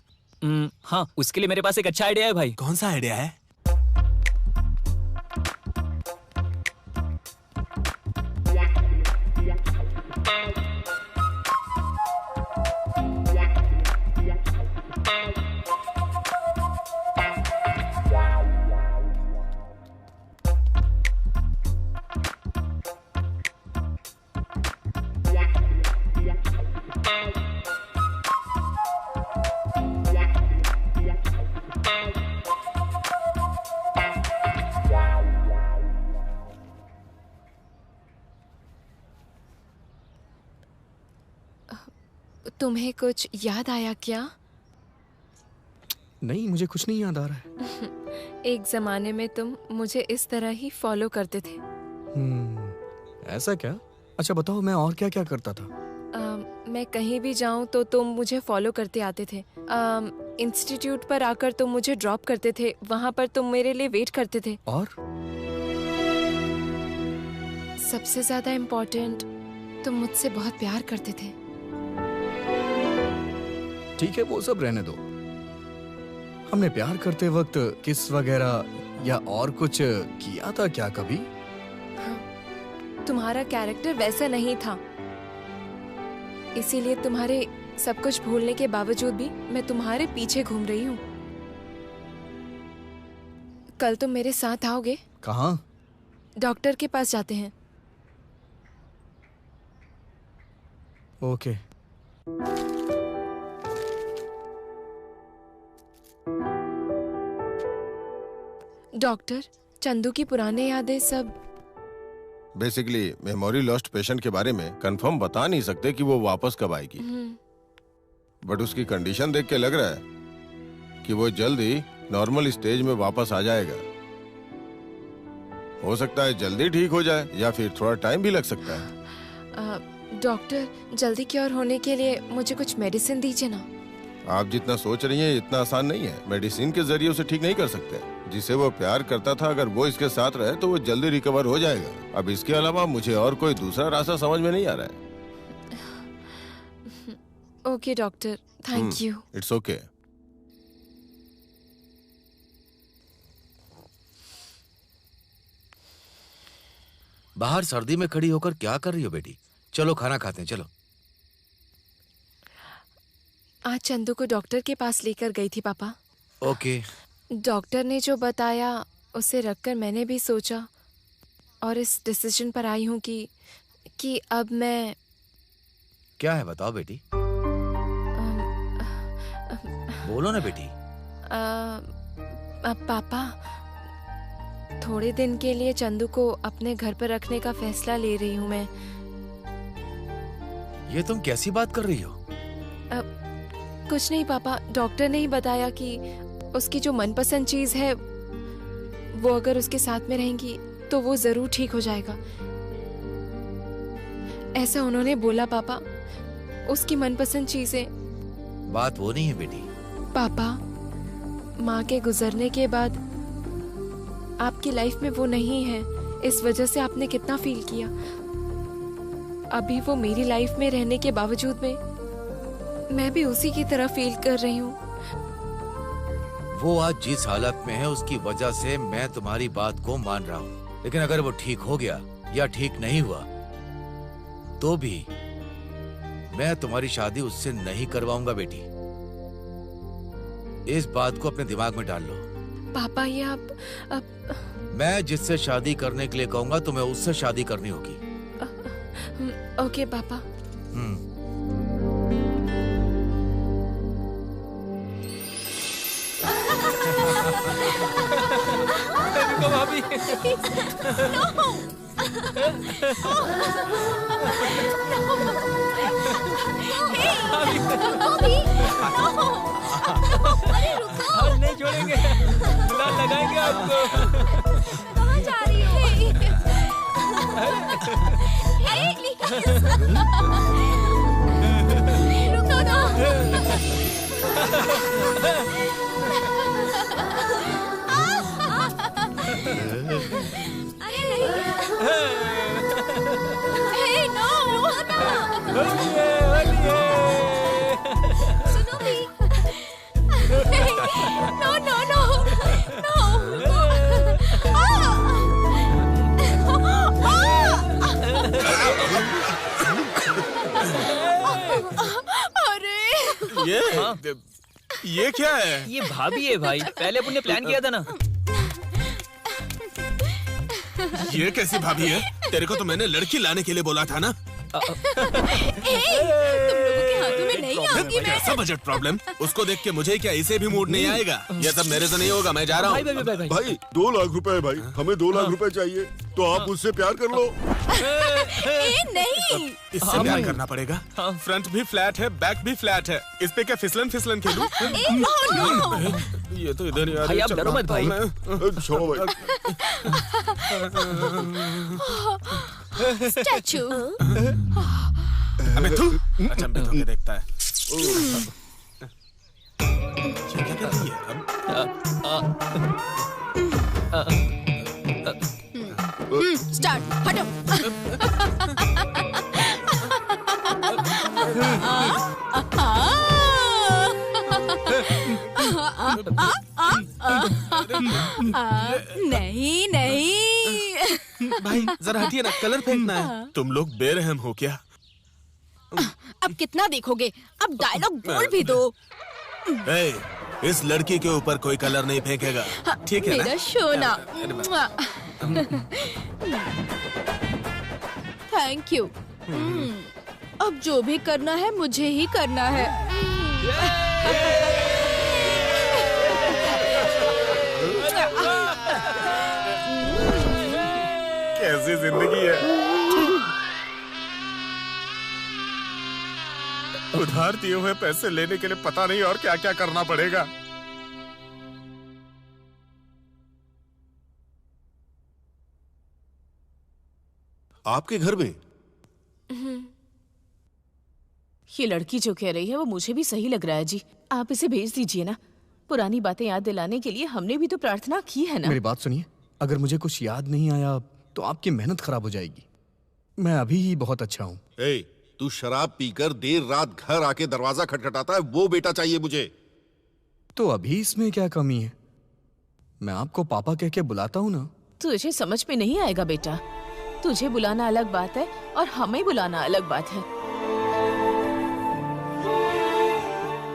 हाँ, उसके लिए मेरे पास एक अच्छा आइडिया है भाई। कौन सा आइडिया है? तुम्हें कुछ याद आया क्या? नहीं, मुझे कुछ नहीं याद आ रहा है। एक जमाने में तुम मुझे इस तरह ही फॉलो करते थे। ऐसा क्या? अच्छा बताओ, मैं और क्या क्या करता था? मैं कहीं भी जाऊं तो तुम मुझे फॉलो करते आते थे। इंस्टीट्यूट पर आकर तुम मुझे ड्रॉप करते थे, वहां पर तुम मेरे लिए वेट करते थे। और सबसे ज्यादा इम्पोर्टेंट, तुम मुझसे बहुत प्यार करते थे। ठीक है, वो सब रहने दो। हमने प्यार करते वक्त किस वगैरह या और कुछ किया था क्या कभी? तुम्हारा कैरेक्टर वैसा नहीं था, इसीलिए तुम्हारे सब कुछ भूलने के बावजूद भी मैं तुम्हारे पीछे घूम रही हूँ। कल तुम मेरे साथ आओगे? कहाँ? डॉक्टर के पास जाते हैं। ओके। डॉक्टर, चंदू की पुराने यादें सब। बेसिकली मेमोरी लॉस्ट पेशेंट के बारे में कंफर्म बता नहीं सकते कि वो वापस कब आएगी, बट उसकी कंडीशन देख के लग रहा है कि वो जल्द ही नॉर्मल स्टेज में वापस आ जाएगा। हो सकता है जल्दी ठीक हो जाए या फिर थोड़ा टाइम भी लग सकता है। डॉक्टर, जल्दी क्योर होने के लिए मुझे कुछ मेडिसिन दीजिए ना। आप जितना सोच रही हैं इतना आसान नहीं है। मेडिसिन के जरिए उसे ठीक नहीं कर सकते। जिसे वो प्यार करता था, अगर वो इसके साथ रहे तो वो जल्दी रिकवर हो जाएगा। अब इसके अलावा मुझे और कोई दूसरा रास्ता समझ में नहीं आ रहा है। Okay doctor, thank you. It's okay. बाहर सर्दी में खड़ी होकर क्या कर रही हो बेटी? चलो खाना खाते हैं, चलो। आज चंदू को डॉक्टर के पास लेकर गई थी पापा। ओके। डॉक्टर ने जो बताया उसे रखकर मैंने भी सोचा और इस डिसीजन पर आई हूँ कि अब मैं। क्या है बताओ बेटी? बोलो ना बेटी। पापा, थोड़े दिन के लिए चंदू को अपने घर पर रखने का फैसला ले रही हूँ मैं। ये तुम कैसी बात कर रही हो? कुछ नहीं पापा, डॉक्टर ने ही बताया कि उसकी जो मनपसंद चीज है वो अगर उसके साथ में रहेंगी तो वो जरूर ठीक हो जाएगा, ऐसा उन्होंने बोला पापा। उसकी मनपसंद चीजें। बात वो नहीं है बेटी। पापा, माँ के गुजरने के बाद आपकी लाइफ में वो नहीं है, इस वजह से आपने कितना फील किया। अभी वो मेरी लाइफ में रहने के बावजूद में मैं भी उसी की तरह फील कर रही हूँ। वो आज जिस हालत में है उसकी वजह से मैं तुम्हारी बात को मान रहा हूँ, लेकिन अगर वो ठीक हो गया या ठीक नहीं हुआ तो भी मैं तुम्हारी शादी उससे नहीं करवाऊंगा बेटी। इस बात को अपने दिमाग में डाल लो। पापा, ये अब मैं जिससे शादी करने के लिए कहूंगा तुम्हें उससे शादी करनी होगी। ओके पापा। रुको भाभी। हम नहीं छोड़ेंगे, गुलाल लगाएंगे आपको। कहाँ जा रही हो? रुको ना। Hey, no! सुनो भी। ये क्या है? ये भाभी है भाई, पहले अपन ने प्लान किया था ना। ये कैसी भाभी है? तेरे को तो मैंने लड़की लाने के लिए बोला था ना। तुम लोगों के हाथों में नहीं आऊंगी मैं। कैसा बजट प्रॉब्लम? उसको देख के मुझे क्या इसे भी मूड नहीं आएगा? ये सब मेरे से नहीं होगा, मैं जा रहा हूँ। भाई 2 लाख रुपए है भाई, हमें 2 लाख रुपए चाहिए, तो आप मुझसे प्यार कर लो। नहीं, इससे प्यार करना पड़ेगा। फ्रंट भी फ्लैट है, बैक भी फ्लैट है, इस पे क्या फिसलन फिसलन खेलूं? ये तो इधर ही आ रही है। आप डरो मत भाई। छोड़ो भाई। स्टैचू। अबे तू अचंभित होके देखता है। ये क्या कर रही है? स्टार्ट, हटो। नहीं नहीं भाई जरा हटिए ना, कलर फेंकना है। तुम लोग बेरहम हो क्या? अब कितना देखोगे, अब डायलॉग बोल भी दो। ए, इस लड़की के ऊपर कोई कलर नहीं फेंकेगा, ठीक है ना? मेरा सोना। Thank you. अब जो भी करना है मुझे ही करना है। कैसी जिंदगी है। उधार दिए हुए पैसे लेने के लिए पता नहीं और क्या क्या करना पड़ेगा। आपके घर में ये लड़की जो कह रही है वो मुझे भी सही लग रहा है जी। आप इसे भेज दीजिए ना। पुरानी बातें याद दिलाने के लिए हमने भी तो प्रार्थना की है ना। मेरी बात सुनिए, अगर मुझे कुछ याद नहीं आया तो आपकी मेहनत खराब हो जाएगी। मैं अभी ही बहुत अच्छा हूँ। तू शराब पीकर देर रात घर आके दरवाजा खटखटाता है, वो बेटा चाहिए मुझे। तो अभी इसमें क्या कमी है? मैं आपको पापा कह के बुलाता हूँ ना। तुझे समझ में नहीं आएगा बेटा। तुझे बुलाना अलग बात है और हमें बुलाना अलग बात है।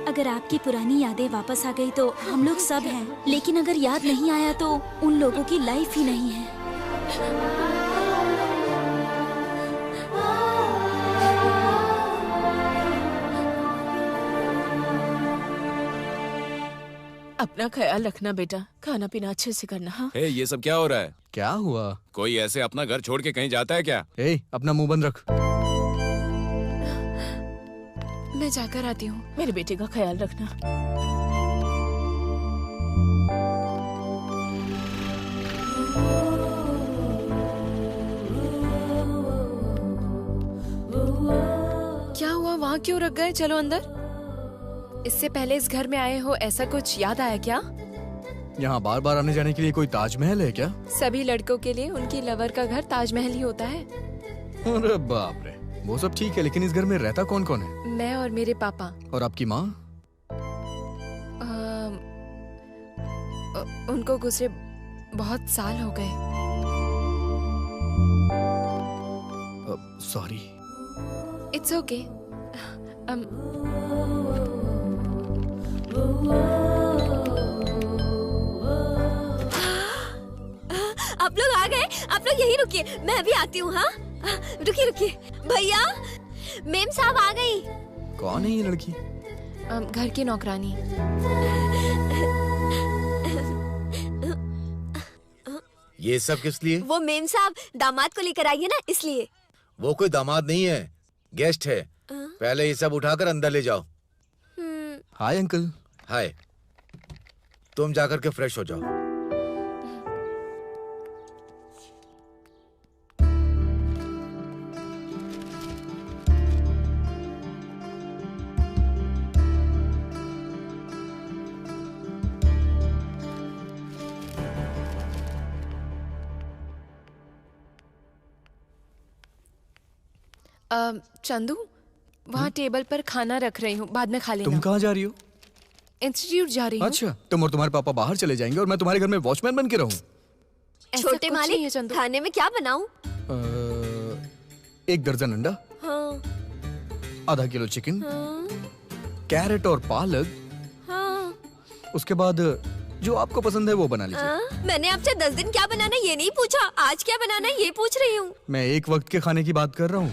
अगर आपकी पुरानी यादें वापस आ गई तो हम लोग सब हैं, लेकिन अगर याद नहीं आया तो उन लोगों की लाइफ ही नहीं है। अपना ख्याल रखना बेटा, खाना पीना अच्छे से करना। हाँ ये सब क्या हो रहा है? क्या हुआ? कोई ऐसे अपना घर छोड़ के कहीं जाता है क्या? अपना मुंह बंद रख। मैं जाकर आती हूँ। मेरे बेटे का ख्याल रखना। क्या हुआ, वहाँ क्यों रख गए? चलो अंदर। इससे पहले इस घर में आए हो, ऐसा कुछ याद आया क्या? यहाँ बार बार आने जाने के लिए कोई ताजमहल है क्या? सभी लड़कों के लिए उनकी लवर का घर ताजमहल ही होता है। अरे बाप रे, वो सब ठीक है, लेकिन इस घर में रहता कौन कौन है? मैं और मेरे पापा। और आपकी माँ? उनको गुजरे बहुत साल हो गए। सॉरी। It's okay. आप लोग आ गए? आप लोग यहीं रुकिए, मैं अभी आती हूँ। हाँ रुकिए रुकिए। भैया, मेम साहब आ गई। कौन है ये लड़की? घर की नौकरानी। ये सब किस लिए? वो मेम साहब दामाद को लेकर आई है ना, इसलिए। वो कोई दामाद नहीं है, गेस्ट है। पहले ये सब उठाकर अंदर ले जाओ। Hi uncle. हाय। तुम जाकर के फ्रेश हो जाओ। चंदू, वहाँ टेबल पर खाना रख रही हूँ, बाद में खा लेना। तुम कहाँ जा रही हो? इंस्टीट्यूट जा रही हूँ। अच्छा, तुम और तुम्हारे पापा बाहर चले जाएंगे और मैं तुम्हारे घर में वॉचमैन बन के रहूँ? छोटे मालिक, खाने में क्या बनाऊं? 1 दर्जन अंडा, हाँ। आधा किलो चिकन, हाँ। कैरेट और पालक, हाँ। उसके बाद जो आपको पसंद है वो बना लीजिए। हाँ? मैंने आपसे 10 दिन क्या बनाना ये नहीं पूछा, आज क्या बनाना ये पूछ रही हूँ। मैं एक वक्त के खाने की बात कर रहा हूँ।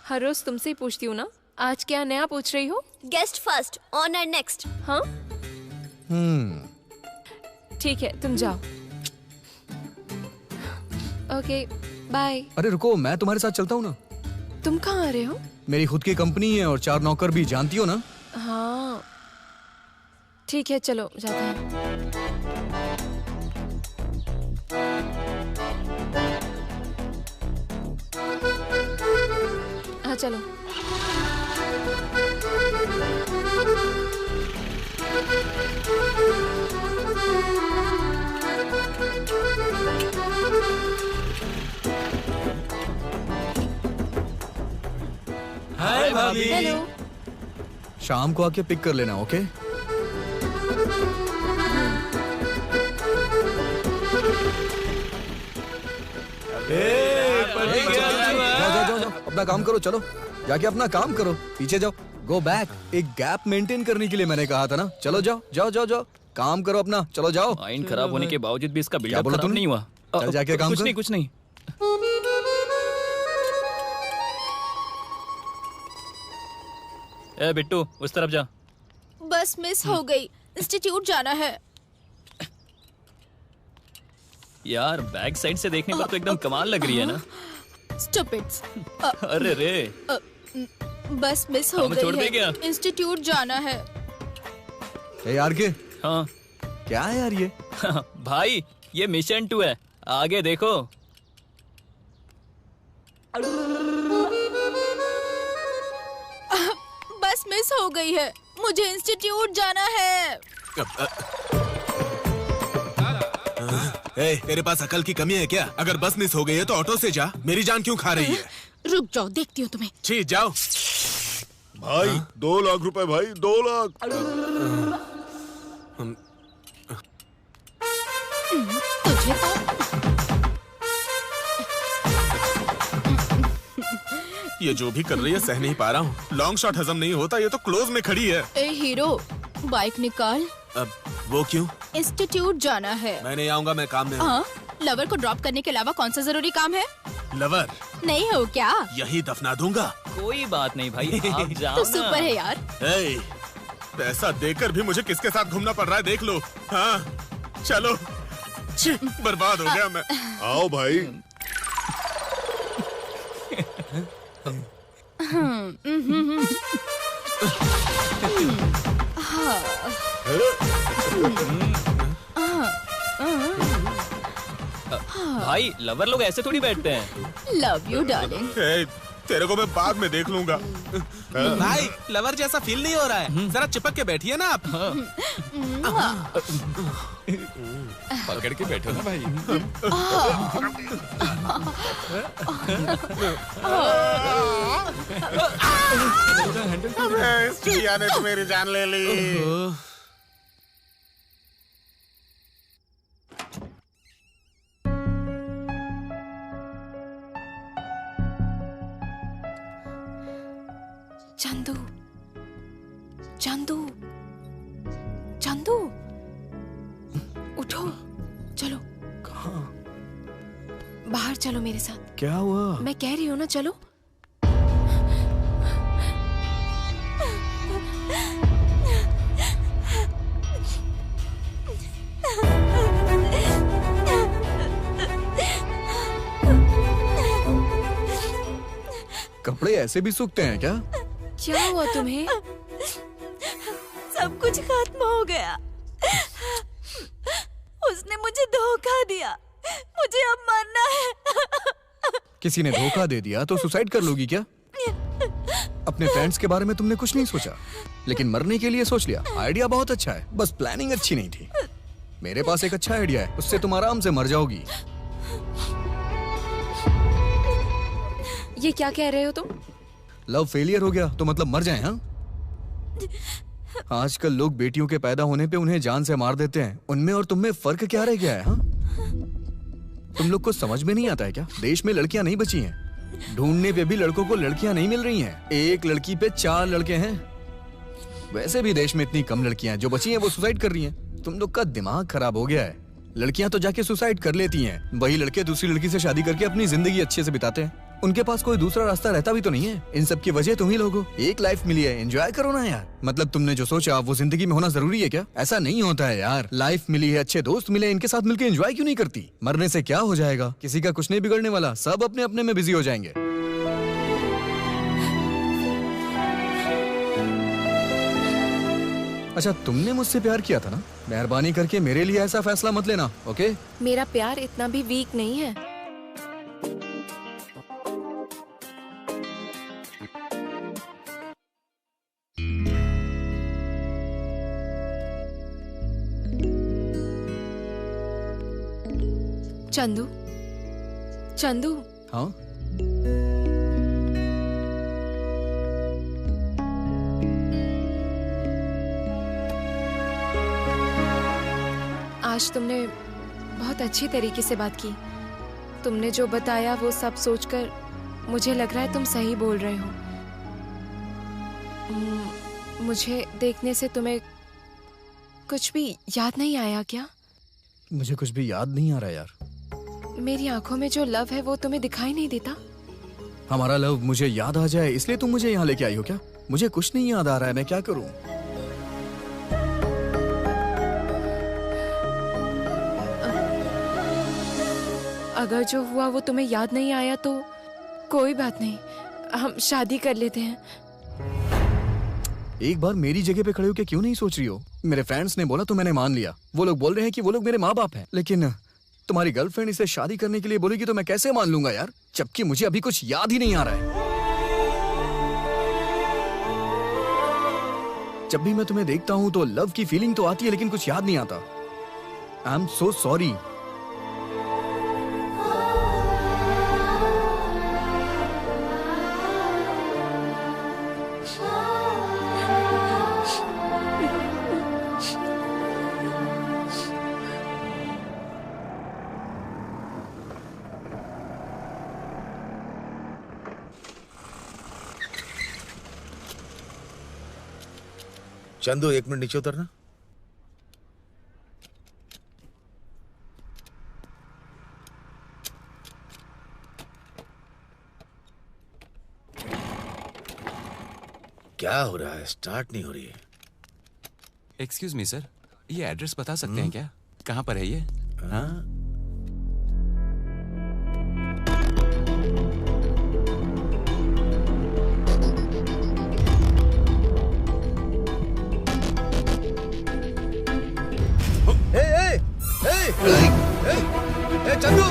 हर रोज तुमसे ही पूछती हूँ ना, आज क्या नया पूछ रही हो? Guest first, honour next. हाँ ठीक है, तुम जाओ। Okay bye. अरे रुको, मैं तुम्हारे साथ चलता हूँ ना। तुम कहाँ आ रहे हो? मेरी खुद की कंपनी है और 4 नौकर भी, जानती हो ना। हाँ ठीक है, चलो जाते हैं। हाँ चलो। हाय भाभी। हेलो। शाम को आके पिक कर लेना, ओके? जाओ, अपना काम करो, चलो जाके अपना काम करो। पीछे जाओ, गो बैक। एक गैप मेंटेन करने के लिए मैंने कहा था ना। चलो जाओ जाओ जाओ जाओ, काम करो अपना, चलो जाओ। माइंड खराब होने के बावजूद भी इसका क्या बिल्डअप बोला खराब तुमने? नहीं हुआ। चल जाके काम कुछ कर। नहीं, कुछ नहीं। ए बिट्टू, उस तरफ जा। बस मिस हो गई, इंस्टीट्यूट जाना है। यार बैक साइड से देखने पर तो एकदम कमाल लग रही है ना। स्टूपिड्स। अरे रे, बस मिस हो हमें छोड़ दे गई क्या? है, इंस्टीट्यूट जाना है। ए यार के, हाँ क्या है यार ये? भाई ये मिशन 2 है, आगे देखो। बस मिस हो गई है, मुझे इंस्टीट्यूट जाना है। तेरे पास अकल की कमी है क्या? अगर बस मिस हो गई है तो ऑटो से जा, मेरी जान क्यों खा रही है? रुक जाओ, देखती हूँ तुम्हें। छी जाओ। भाई 2 लाख रुपए भाई, 2 लाख। तुझे तो ये जो भी कर रही है सह नहीं पा रहा हूँ। लॉन्ग शॉट हजम नहीं होता, ये तो क्लोज में खड़ी है। ए हीरो, बाइक निकाल। अब वो क्यों? इंस्टीट्यूट जाना है। मैं नहीं आऊंगा, मैं काम में हूँ। हाँ, लवर को ड्रॉप करने के अलावा कौन सा जरूरी काम है? लवर नहीं हो क्या? यही दफना दूंगा। कोई बात नहीं भाई, आप जाओ तो ना। सुपर है यार। ए, पैसा देकर भी मुझे किसके साथ घूमना पड़ रहा है देख लो। हाँ चलो। छी, बर्बाद हो गया मैं। आओ भाई। भाई लवर लोग ऐसे थोड़ी बैठते हैं। Love you darling. तेरे को मैं बाद में देख लूंगा। भाई लवर जैसा फील नहीं हो रहा है, जरा चिपक के बैठिए ना आप। पकड़ के बैठो ना भाई। इस चिड़िया ने तो मेरी जान ले ली। चंदू, चंदू, चंदू, उठो, चलो। कहाँ? बाहर चलो मेरे साथ। क्या हुआ? मैं कह रही हूँ ना, चलो। कपड़े ऐसे भी सूखते हैं क्या? क्या हुआ तुम्हें? सब कुछ खत्म हो गया। उसने मुझे धोखा दिया, मुझे अब मरना है। किसी ने धोखा दे दिया तो सुसाइड कर लोगी क्या? अपने फ्रेंड्स के बारे में तुमने कुछ नहीं सोचा, लेकिन मरने के लिए सोच लिया। आइडिया बहुत अच्छा है, बस प्लानिंग अच्छी नहीं थी। मेरे पास एक अच्छा आइडिया है, उससे तुम आराम से मर जाओगी। ये क्या कह रहे हो तुम? लव फेलियर हो गया तो मतलब मर जाए? हाँ, आजकल लोग बेटियों के पैदा होने पे उन्हें जान से मार देते हैं। उनमें और तुम में फर्क क्या रह गया है? हाँ, तुम लोग को समझ में नहीं आता है क्या? देश में लड़कियां नहीं बची हैं। ढूंढने पे भी लड़कों को लड़कियां नहीं मिल रही हैं। एक लड़की पे 4 लड़के हैं। वैसे भी देश में इतनी कम लड़कियां हैं, जो बची हैं वो सुसाइड कर रही हैं। तुम लोग का दिमाग खराब हो गया है। लड़कियां तो जाके सुसाइड कर लेती हैं, वही लड़के दूसरी लड़की से शादी करके अपनी जिंदगी अच्छे से बिताते हैं। उनके पास कोई दूसरा रास्ता रहता भी तो नहीं है। इन सब की वजह तुम ही लोग हो। एक लाइफ मिली है, एंजॉय करो ना यार। मतलब तुमने जो सोचा वो जिंदगी में होना जरूरी है क्या? ऐसा नहीं होता है यार। लाइफ मिली है, अच्छे दोस्त मिले, इनके साथ मिलकर एंजॉय क्यों नहीं करती? मरने से क्या हो जाएगा? किसी का कुछ नहीं बिगड़ने वाला, सब अपने अपने में बिजी हो जाएंगे। अच्छा, तुमने मुझसे प्यार किया था ना? मेहरबानी करके मेरे लिए ऐसा फैसला मत लेना, ओके? मेरा प्यार इतना भी वीक नहीं है। चंदू, चंदू। हाँ? आज तुमने बहुत अच्छी तरीके से बात की। तुमने जो बताया वो सब सोचकर मुझे लग रहा है तुम सही बोल रहे हो। मुझे देखने से तुम्हें कुछ भी याद नहीं आया क्या? मुझे कुछ भी याद नहीं आ रहा यार। मेरी आंखों में जो लव है वो तुम्हें दिखाई नहीं देता? हमारा लव मुझे याद आ जाए इसलिए तुम मुझे यहाँ लेके आई हो क्या? मुझे कुछ नहीं याद आ रहा है, मैं क्या करूं? अगर जो हुआ वो तुम्हें याद नहीं आया तो कोई बात नहीं, हम शादी कर लेते हैं। एक बार मेरी जगह पे खड़े होकर क्यों नहीं सोच रही हो? मेरे फ्रेंड्स ने बोला तो मैंने मान लिया। वो लोग बोल रहे हैं कि वो लोग मेरे माँ बाप हैं, लेकिन तुम्हारी गर्लफ्रेंड इसे शादी करने के लिए बोलेगी तो मैं कैसे मान लूंगा यार, जबकि मुझे अभी कुछ याद ही नहीं आ रहा है। जब भी मैं तुम्हें देखता हूँ तो लव की फीलिंग तो आती है लेकिन कुछ याद नहीं आता। I am so sorry. Chandu 1 minute नीचे उतरना। क्या हो रहा है? स्टार्ट नहीं हो रही है। एक्सक्यूज मी सर, ये एड्रेस बता सकते हैं क्या? कहाँ पर है ये? हाँ? चंदू!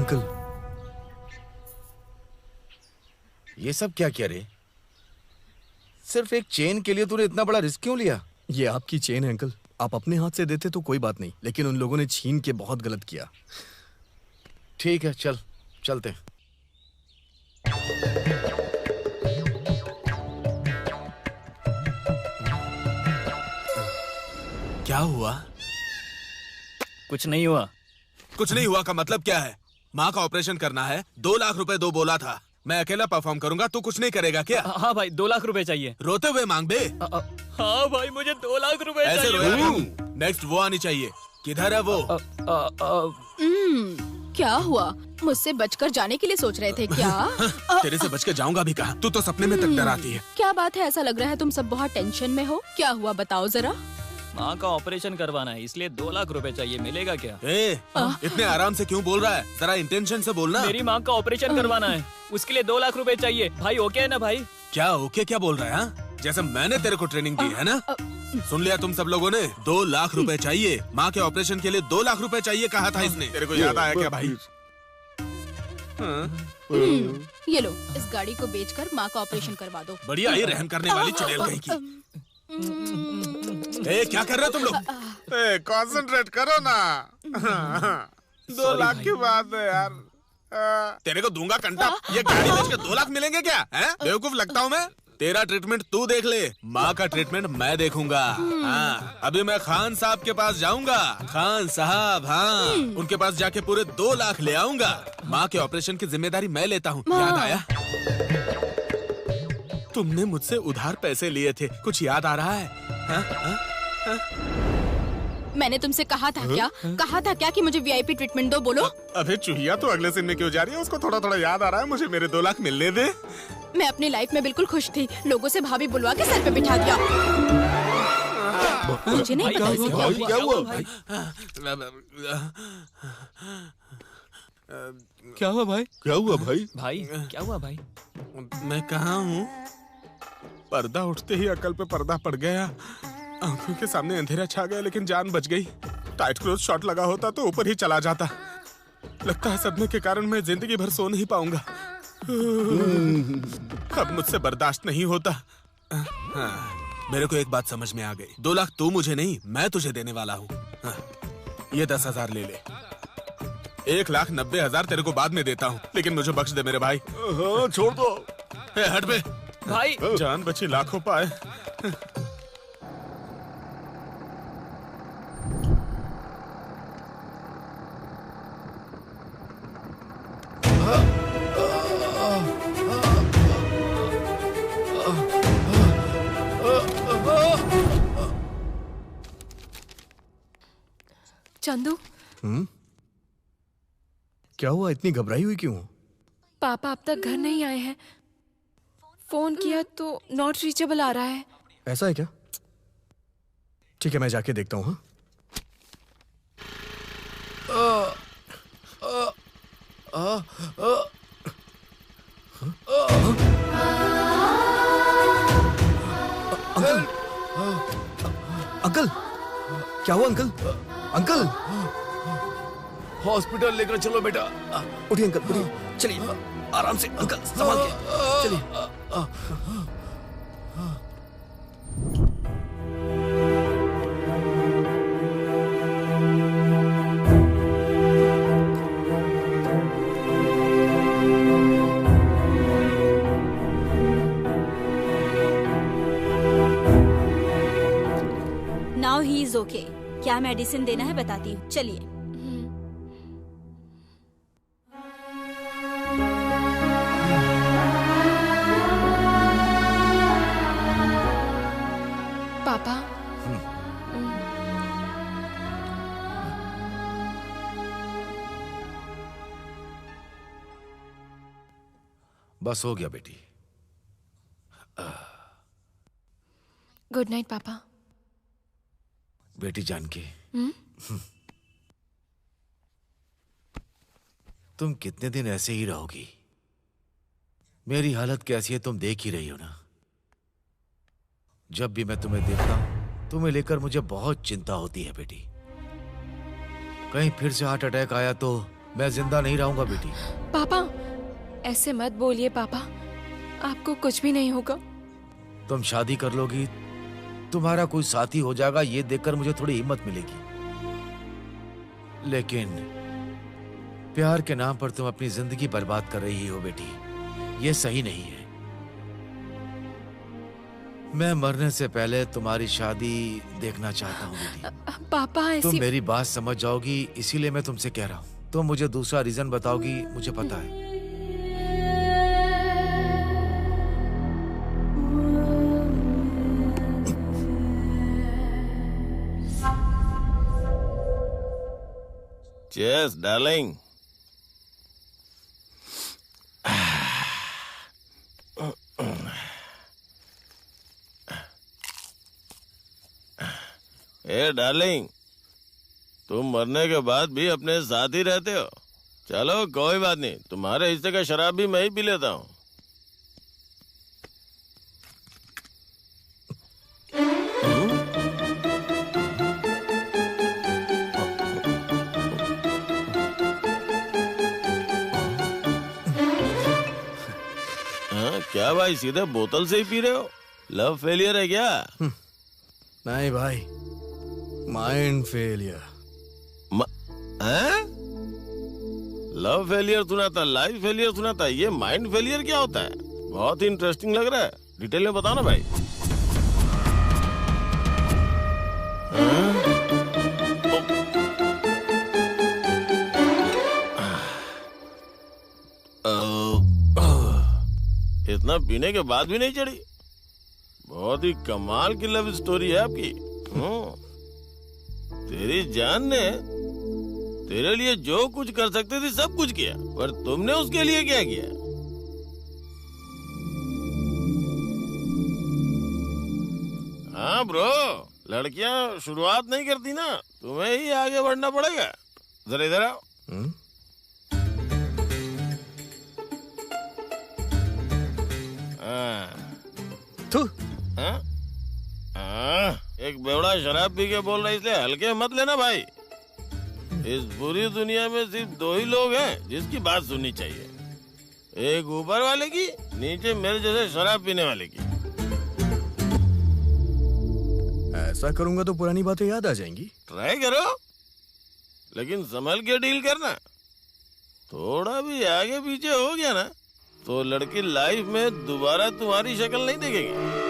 अंकल, ये सब क्या किया रे? सिर्फ एक चेन के लिए तूने इतना बड़ा रिस्क क्यों लिया? ये आपकी चेन है अंकल। आप अपने हाथ से देते तो कोई बात नहीं, लेकिन उन लोगों ने छीन के बहुत गलत किया। ठीक है, चल चलते हैं। क्या हुआ? कुछ नहीं हुआ। कुछ नहीं हुआ का मतलब क्या है? माँ का ऑपरेशन करना है, 2 लाख रुपए दो बोला था। मैं अकेला परफॉर्म करूंगा, तू कुछ नहीं करेगा क्या? हाँ भाई, 2 लाख रुपए चाहिए। रोते हुए मांग बे। हाँ भाई, मुझे 2 लाख रुपए ऐसे चाहिए। रोया क्यों? नेक्स्ट वो आनी चाहिए। किधर है वो? क्या हुआ? मुझसे बचकर जाने के लिए सोच रहे थे क्या? तेरे से बच के जाऊंगा भी कहाँ? तू तो सपने में तक डराती है। क्या बात है, ऐसा लग रहा है तुम सब बहुत टेंशन में हो। क्या हुआ बताओ जरा। माँ का ऑपरेशन करवाना है, इसलिए 2 लाख रुपए चाहिए। मिलेगा क्या? इतने आराम से क्यों बोल रहा है? जरा इंटेंशन से बोलना। मेरी माँ का ऑपरेशन करवाना है, उसके लिए 2 लाख रुपए चाहिए। भाई ओके है ना भाई? क्या ओके क्या बोल रहा है? हाँ? जैसे मैंने तेरे को ट्रेनिंग दी है ना। सुन लिया तुम सब लोगों ने? 2 लाख रुपए चाहिए। माँ के ऑपरेशन के लिए 2 लाख रुपए चाहिए कहा था इसने। तेरे को याद आया क्या भाई? ये लो, इस गाड़ी को बेचकर माँ का ऑपरेशन करवा दो। बढ़िया, ये रहम करने वाली चुड़ैल कहीं की। क्या कर रहे हो तुम लोग? कंसंट्रेट करो ना। 2 लाख की बात है यार। तेरे को दूंगा कंटा। ये गाड़ी बेच के 2 लाख मिलेंगे क्या? बेवकूफ लगता हूँ मैं? तेरा ट्रीटमेंट तू देख ले, माँ का ट्रीटमेंट मैं देखूंगा। हाँ, अभी मैं खान साहब के पास जाऊंगा। खान साहब, हाँ, उनके पास जाके पूरे 2 लाख ले आऊंगा। माँ के ऑपरेशन की जिम्मेदारी मैं लेता हूँ। याद आया? तुमने मुझसे उधार पैसे लिए थे, कुछ याद आ रहा है? मैंने तुमसे कहा था क्या? कहा था क्या कि मुझे वीआईपी ट्रीटमेंट दो? बोलो। अबे चूहिया, तो अगले सीन में क्यों जा रही है? उसको थोड़ा थोड़ा याद आ रहा है। मुझे मेरे 2 लाख मिलने दे। मैं अपनी लाइफ में बिल्कुल खुश थी। लोगों से भाभी बुलवा के सर पे बिठा दिया। मुझे नहीं पता इसे क्या हुआ। क्या हुआ भाई? क्या हुआ भाई? भाई क्या हुआ भाई? मैं कहाँ हूँ? पर्दा उठते ही अकल पे पर्दा पड़ गया। आंखों के सामने अंधेरा छा गया, लेकिन जान बच गई। टाइट क्लोज शॉट लगा होता तो ऊपर ही चला जाता। लगता है सदमे के कारण मैं जिंदगी भर सो नहीं पाऊंगा। अब मुझसे बर्दाश्त नहीं होता। हाँ, मेरे को एक बात समझ में आ गई। 2 लाख तू मुझे नहीं, मैं तुझे देने वाला हूँ। हाँ, ये 10,000 ले ले। 1,90,000 तेरे को बाद में देता हूँ, लेकिन मुझे बख्श दे मेरे भाई। हाँ, छोड़ दो। हट बे भाई। जान बची लाखों पाए। चंदू, क्या हुआ? इतनी घबराई हुई क्यों? पापा अब तक घर नहीं आए हैं। फोन किया तो नॉट रीचेबल आ रहा है। ऐसा है क्या? ठीक है, मैं जाके देखता हूँ। अंकल, अंकल, क्या हुआ अंकल? अंकल, हॉस्पिटल लेकर चलो बेटा। उठिए अंकल, उठिए। चलिए आराम से अंकल, संभाल के चलिए। Now he is okay. क्या मेडिसिन देना है बताती हूँ, चलिए। पापा, बस हो गया बेटी। गुड नाइट पापा। बेटी जानकी, तुम कितने दिन ऐसे ही रहोगी? मेरी हालत कैसी है तुम देख ही रही हो ना। जब भी मैं तुम्हें देखता हूं, तुम्हें लेकर मुझे बहुत चिंता होती है बेटी। कहीं फिर से हार्ट अटैक आया तो मैं जिंदा नहीं रहूंगा बेटी। पापा ऐसे मत बोलिए पापा, आपको कुछ भी नहीं होगा। तुम शादी कर लोगी, तुम्हारा कोई साथी हो जाएगा, ये देखकर मुझे थोड़ी हिम्मत मिलेगी। लेकिन प्यार के नाम पर तुम अपनी जिंदगी बर्बाद कर रही हो बेटी, ये सही नहीं है। मैं मरने से पहले तुम्हारी शादी देखना चाहता हूँ बेटी। पापा ऐसी तुम मेरी बात समझ जाओगी, इसीलिए मैं तुमसे कह रहा हूँ। तुम मुझे दूसरा रीजन बताओगी, मुझे पता है। Cheers, darling. डार्लिंग, तुम मरने के बाद भी अपने साथ ही रहते हो। चलो कोई बात नहीं, तुम्हारे हिस्से का शराब भी मैं ही पी लेता हूँ। क्या भाई, सीधे बोतल से ही पी रहे हो? लव फेलियर है क्या? नहीं भाई, माइंड फेलियर। लव फेलियर सुना था, लाइफ फेलियर सुना था, ये माइंड फेलियर क्या होता है? बहुत ही इंटरेस्टिंग लग रहा है, डिटेल में बताओ ना भाई। इतना पीने के बाद भी नहीं चढ़ी? बहुत ही कमाल की लव स्टोरी है आपकी। तेरी जान ने तेरे लिए जो कुछ कर सकती थी सब कुछ किया, पर तुमने उसके लिए क्या किया? हाँ ब्रो, लड़कियां शुरुआत नहीं करती ना, तुम्हें ही आगे बढ़ना पड़ेगा। जरा इधर आओ। एक बेवड़ा शराब पी के बोल रहा है, इसलिए हल्के मत लेना भाई। इस बुरी दुनिया में सिर्फ दो ही लोग हैं जिसकी बात सुननी चाहिए, एक ऊपर वाले की, नीचे मेरे जैसे शराब पीने वाले की। ऐसा करूंगा तो पुरानी बातें याद आ जाएंगी। ट्राई करो, लेकिन संभल के डील करना। थोड़ा भी आगे पीछे हो गया ना तो लड़की लाइफ में दोबारा तुम्हारी शक्ल नहीं देखेगी।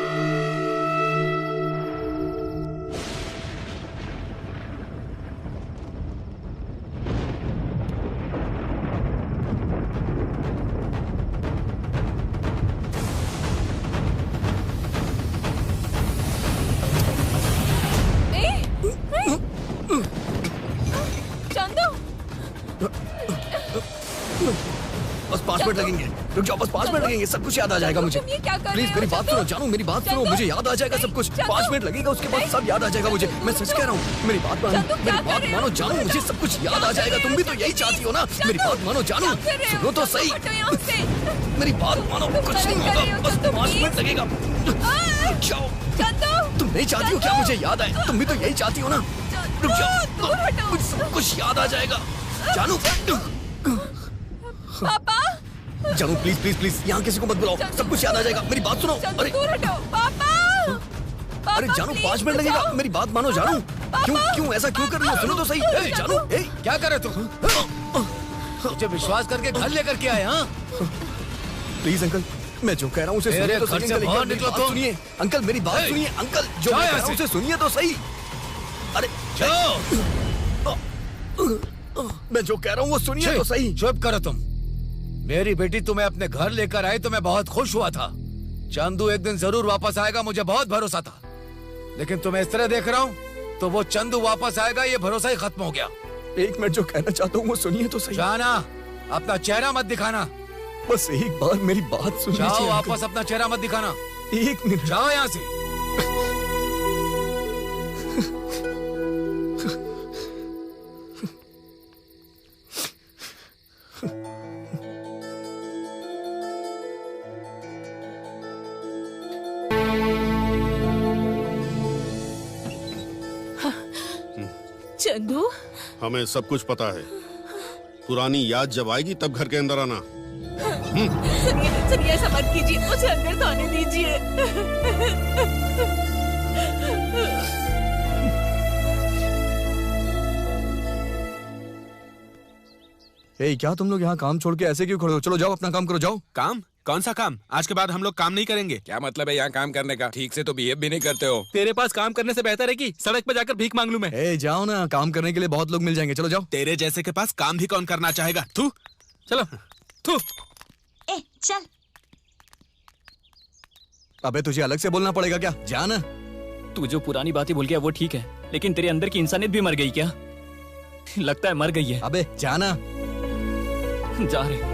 बस 5 मिनट लगेंगे, रुक जाओ, बस 5 मिनट लगेंगे, सब कुछ याद आ जाएगा मुझे। प्लीज मेरी बात सुनो जानू, मेरी बात सुनो, मुझे याद आ जाएगा सब कुछ। 5 मिनट लगेगा, उसके बाद सब याद आ जाएगा मुझे। मैं सच कह रहा हूँ, मेरी बात मानो जानू, मुझे सब कुछ याद आ जाएगा। तुम भी तो यही चाहती हो ना? मेरी बात मानो जानू, सुनो तो सही, मेरी बात मानो, कुछ नहीं होगा, बस 5 मिनट लगेगा। रुक जाओ, तुम नहीं चाहती हो क्या मुझे याद आए? तुम भी तो यही चाहती हो ना? रुक जाओ, सब कुछ याद आ जाएगा जानू। पापा जानू प्लीज प्लीज प्लीज, यहाँ किसी को मत बुलाओ, सब कुछ याद आ जाएगा। मेरी बात सुनो। अरे पापा, अरे जानू 5 मिनट लगेगा, मेरी बात मानो जानू। क्यों ऐसा क्यों कर रही हो? सुनो तो सही। जानू क्या कर रहे तुम? मुझे विश्वास करके घर लेकर के आए? हाँ प्लीज अंकल, मैं जो कह रहा हूँ उसे सुनिए तो सही। बाहर निकलो तो। सुनिए अंकल, मेरी बात सुनिए अंकल, जो मैं कह रहा हूँ उसे सुनिए तो सही। अरे मैं जो कह रहा हूँ वो सुनिए तो सही। चुप करो तुम। मेरी बेटी तुम्हें अपने घर लेकर आई तो मैं बहुत खुश हुआ था। चंदू एक दिन जरूर वापस आएगा, मुझे बहुत भरोसा था। लेकिन तुम्हें इस तरह देख रहा हूँ तो वो चंदू वापस आएगा ये भरोसा ही खत्म हो गया। एक मिनट, जो कहना चाहता हूँ वो सुनिए तो सही। जाना, अपना चेहरा मत दिखाना। बस एक बार मेरी बात सुनिए। जाओ वापस, अपना चेहरा मत दिखाना। 1 मिनट, जाओ यहाँ से। चंदू, हमें सब कुछ पता है। पुरानी याद जब आएगी तब घर के अंदर आना। सुनिए ऐसा मत कीजिए, मुझे अंदर तो आने दीजिए। ए, क्या तुम लोग यहाँ काम छोड़ के ऐसे क्यों खड़े हो? चलो जाओ, अपना काम करो, जाओ। काम? कौन सा काम? आज के बाद हम लोग काम नहीं करेंगे। क्या मतलब है यहाँ काम करने का? ठीक से तो बिहेव भी नहीं करते हो। तेरे पास काम करने से बेहतर है कि सड़क पे जाकर भीख मांग लूं मैं। ए, जाओ ना, काम करने के लिए बहुत लोग मिल जाएंगे, चलो जाओ। तेरे जैसे के पास काम भी कौन करना चाहेगा? तू चलो, तू चल। अबे तुझे अलग से बोलना पड़ेगा क्या? जा ना। तू जो पुरानी बातें भूल गया वो ठीक है, लेकिन तेरे अंदर की इंसानियत भी मर गई क्या? लगता है मर गई है। अबे जाना। जा रहे।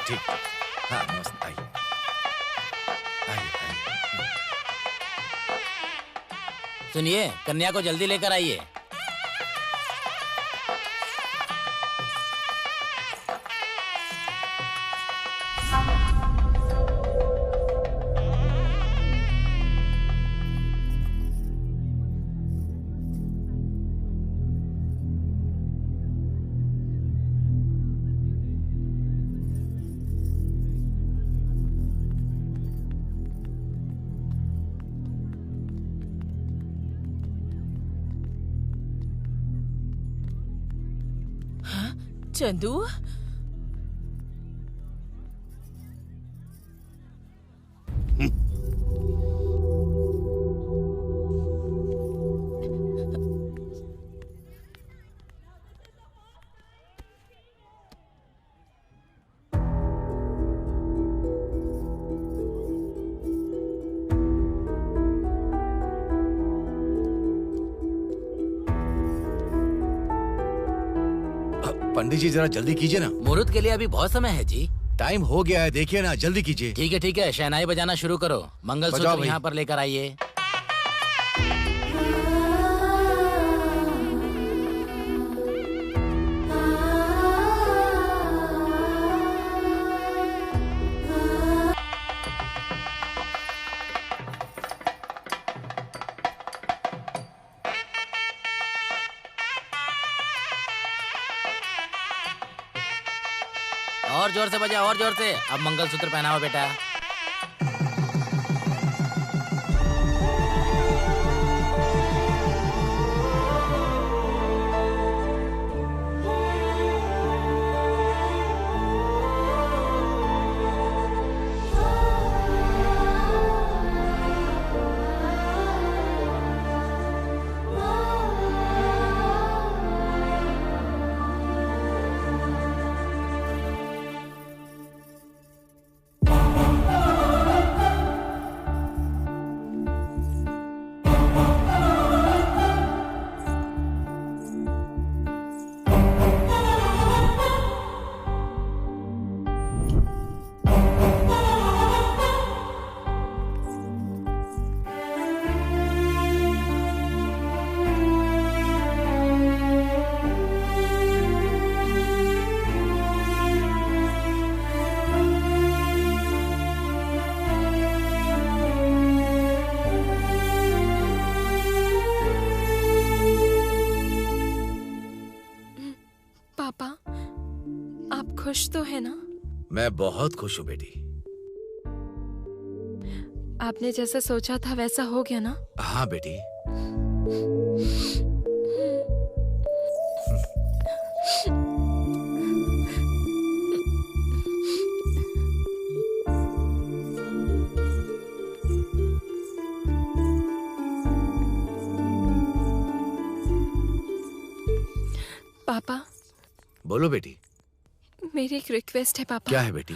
ठीक, हाँ नमस्ते, आइए आइए आइए। सुनिए, कन्या को जल्दी लेकर आइए। चंदू, पंडित जी जरा जल्दी कीजिए ना। मुहूर्त के लिए अभी बहुत समय है जी। टाइम हो गया है, देखिए ना, जल्दी कीजिए। ठीक है, शहनाई बजाना शुरू करो। मंगलसूत्र यहाँ पर लेकर आइए। और जोर से बजा, और जोर से। अब मंगलसूत्र पहनाओ बेटा। खुश तो है ना? मैं बहुत खुश हूँ बेटी। आपने जैसा सोचा था वैसा हो गया ना? हाँ बेटी। पापा। बोलो बेटी। मेरी एक रिक्वेस्ट है पापा। क्या है बेटी?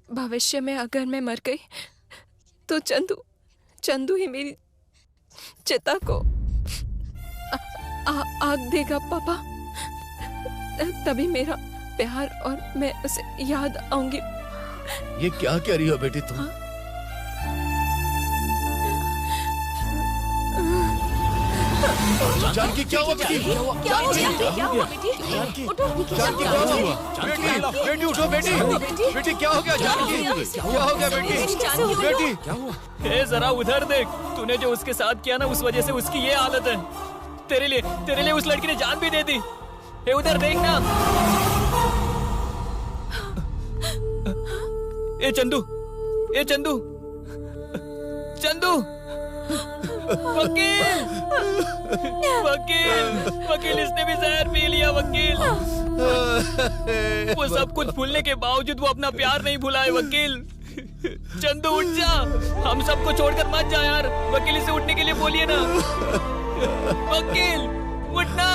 भविष्य में अगर मैं मर गई तो चंदू ही मेरी चिता को आग देगा पापा। तभी मेरा प्यार और मैं उसे याद आऊंगी। ये क्या कह रही हो बेटी तुम? जानकी क्या हुआ बेटी? क्या हुआ बेटी? जानकी उठो। जानकी क्या हुआ? बेटी बेटी उठो बेटी। बेटी क्या हो गया जानकी? क्या हो गया बेटी? बेटी क्या हुआ? ए जरा उधर देख, तूने जो उसके साथ किया ना उस वजह से उसकी ये हालत है। तेरे लिए उस लड़की ने जान भी दे दी। ए उधर देख ना। ए चंदू चंदू वकील इसने भी जहर पी लिया। वकील वो सब कुछ भूलने के बावजूद वो अपना प्यार नहीं भुला है। वकील चंदू उठ जा, हम सबको छोड़कर मत जा यार। वकील इसे उठने के लिए बोलिए ना। वकील उठना।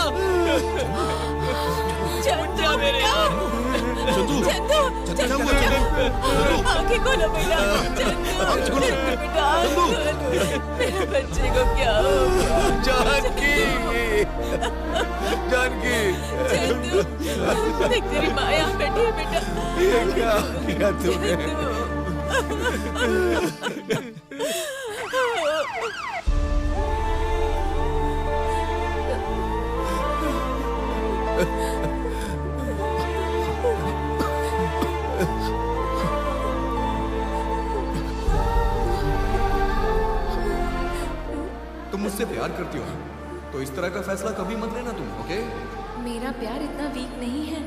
उठ जा मेरे यार। आंखें खोलो बेटा। बेटा मेरे बच्चे को क्या हो? जानकी देख तेरी माँ यहाँ बैठी है बेटा। ये क्या किया तूने? तुम मुझसे प्यार करती हो तो इस तरह का फैसला कभी मत लेना तुम, ओके? मेरा प्यार इतना वीक नहीं है।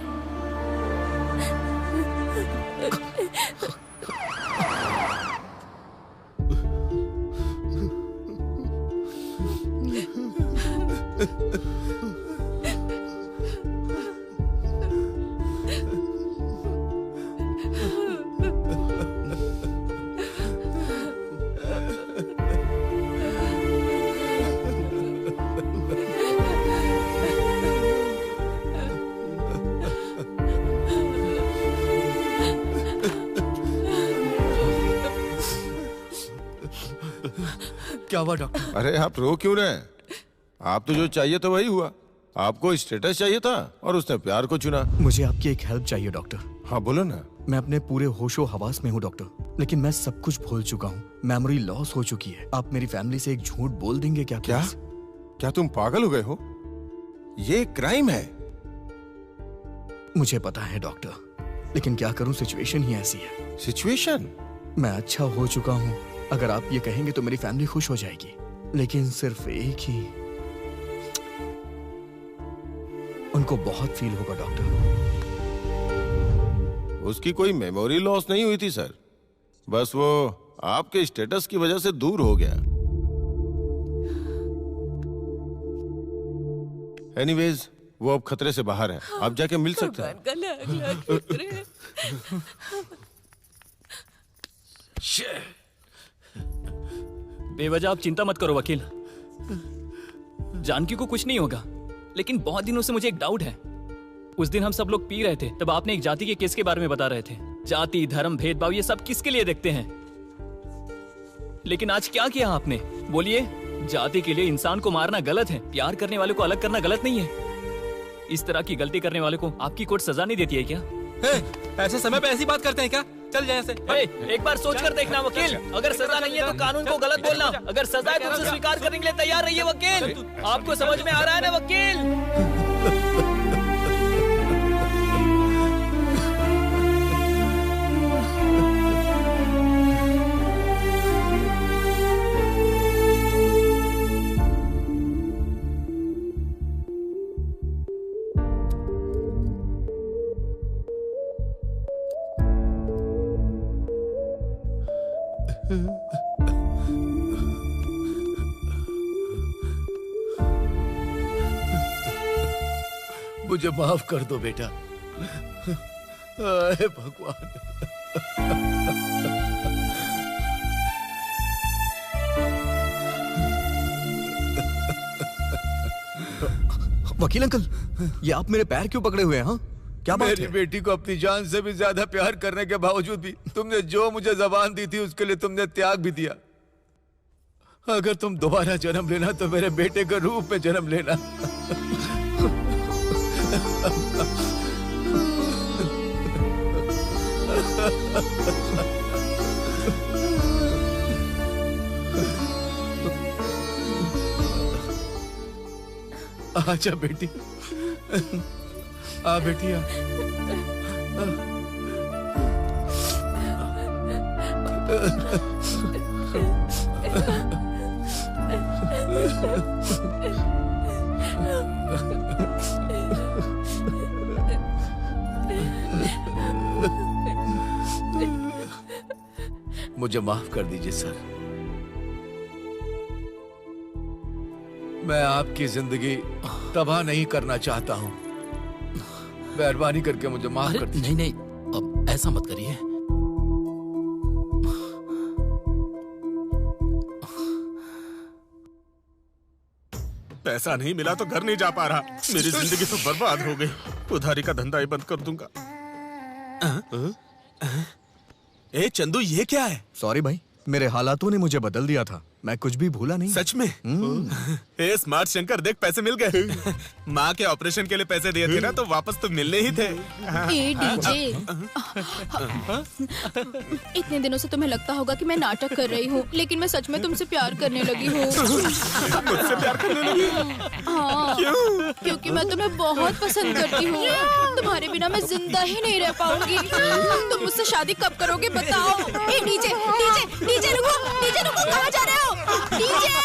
क्या हुआ डॉक्टर? अरे आप रो क्यों रहे हैं? आप तो जो चाहिए था वही हुआ। आपको स्टेटस चाहिए था और उसने प्यार को चुना। मुझे आपकी एक हेल्प चाहिए डॉक्टर। हाँ बोलो ना। मैं अपने पूरे होशो हवास में हूँ डॉक्टर, लेकिन मैं सब कुछ भूल चुका हूँ। मेमोरी लॉस हो चुकी है। आप मेरी फैमिली से एक झूठ बोल देंगे क्या? क्या तुम पागल हो गए हो? ये क्राइम है। मुझे पता है डॉक्टर, लेकिन क्या करूँ, सिचुएशन ही ऐसी है। सिचुएशन? मैं अच्छा हो चुका हूँ। अगर आप ये कहेंगे तो मेरी फैमिली खुश हो जाएगी, लेकिन सिर्फ एक ही, उनको बहुत फील होगा डॉक्टर। उसकी कोई मेमोरी लॉस नहीं हुई थी सर, बस वो आपके स्टेटस की वजह से दूर हो गया। एनीवेज वो अब खतरे से बाहर है। आप जाके मिल सकते हैं। बेवजह आप चिंता मत करो वकील, जानकी को कुछ नहीं होगा। लेकिन बहुत दिनों से मुझे एक डाउट है। उस दिन हम सब लोग पी रहे थे, तब आपने एक जाति के केस के बारे में बता रहे थे। जाति, धर्म, भेदभाव ये सब किसके लिए देखते हैं? लेकिन आज क्या किया आपने? बोलिए। जाति के लिए इंसान को मारना गलत है, प्यार करने वाले को अलग करना गलत नहीं है। इस तरह की गलती करने वाले को आपकी कोर्ट सजा नहीं देती है क्या? ऐसे समय पे ऐसी बात करते हैं क्या? चल जाए से। एक बार सोच कर देखना वकील, अगर सजा नहीं है तो कानून को गलत बोलना, अगर सजा है तो उसे स्वीकार करने के लिए तैयार रहिए वकील। आपको समझ में आ रहा है ना वकील? मुझे माफ कर दो बेटा। हे भगवान। वकील अंकल, ये आप मेरे पैर क्यों पकड़े हुए हैं? हाँ, क्या बात मेरी है? बेटी को अपनी जान से भी ज्यादा प्यार करने के बावजूद भी तुमने जो मुझे जबान दी थी उसके लिए तुमने त्याग भी दिया। अगर तुम दोबारा जन्म लेना तो मेरे बेटे के रूप में जन्म लेना। आजा बेटी, आ बेटी आ। मुझे माफ कर दीजिए सर, मैं आपकी जिंदगी तबाह नहीं करना चाहता हूँ। मेहरबानी करके मुझे माफ कर दीजिए। नहीं अब ऐसा मत करिए। पैसा नहीं मिला तो घर नहीं जा पा रहा। मेरी जिंदगी तो बर्बाद हो गई। उधारी का धंधा ही बंद कर दूंगा। ए चंदू, ये क्या है? सॉरी भाई, मेरे हालातों ने मुझे बदल दिया था। मैं कुछ भी भूला नहीं। सच में? ए स्मार्ट शंकर, देख पैसे मिल गए। माँ के ऑपरेशन के लिए पैसे दिए थे ना, तो वापस तो मिलने ही थे। ए डीजे, इतने दिनों से तुम्हें लगता होगा कि मैं नाटक कर रही हूँ, लेकिन मैं सच में तुमसे प्यार करने लगी हूँ। मुझसे प्यार करने लगी? हाँ। क्यों? क्योंकि मैं तुम्हें बहुत पसंद करती हूँ। तुम्हारे बिना मैं जिंदा ही नहीं रह पाऊंगी। तुम मुझसे शादी कब करोगे बताओ? ए डीजे, डीजे, डीजे रुको, कहाँ जा रहे हो? डीजे!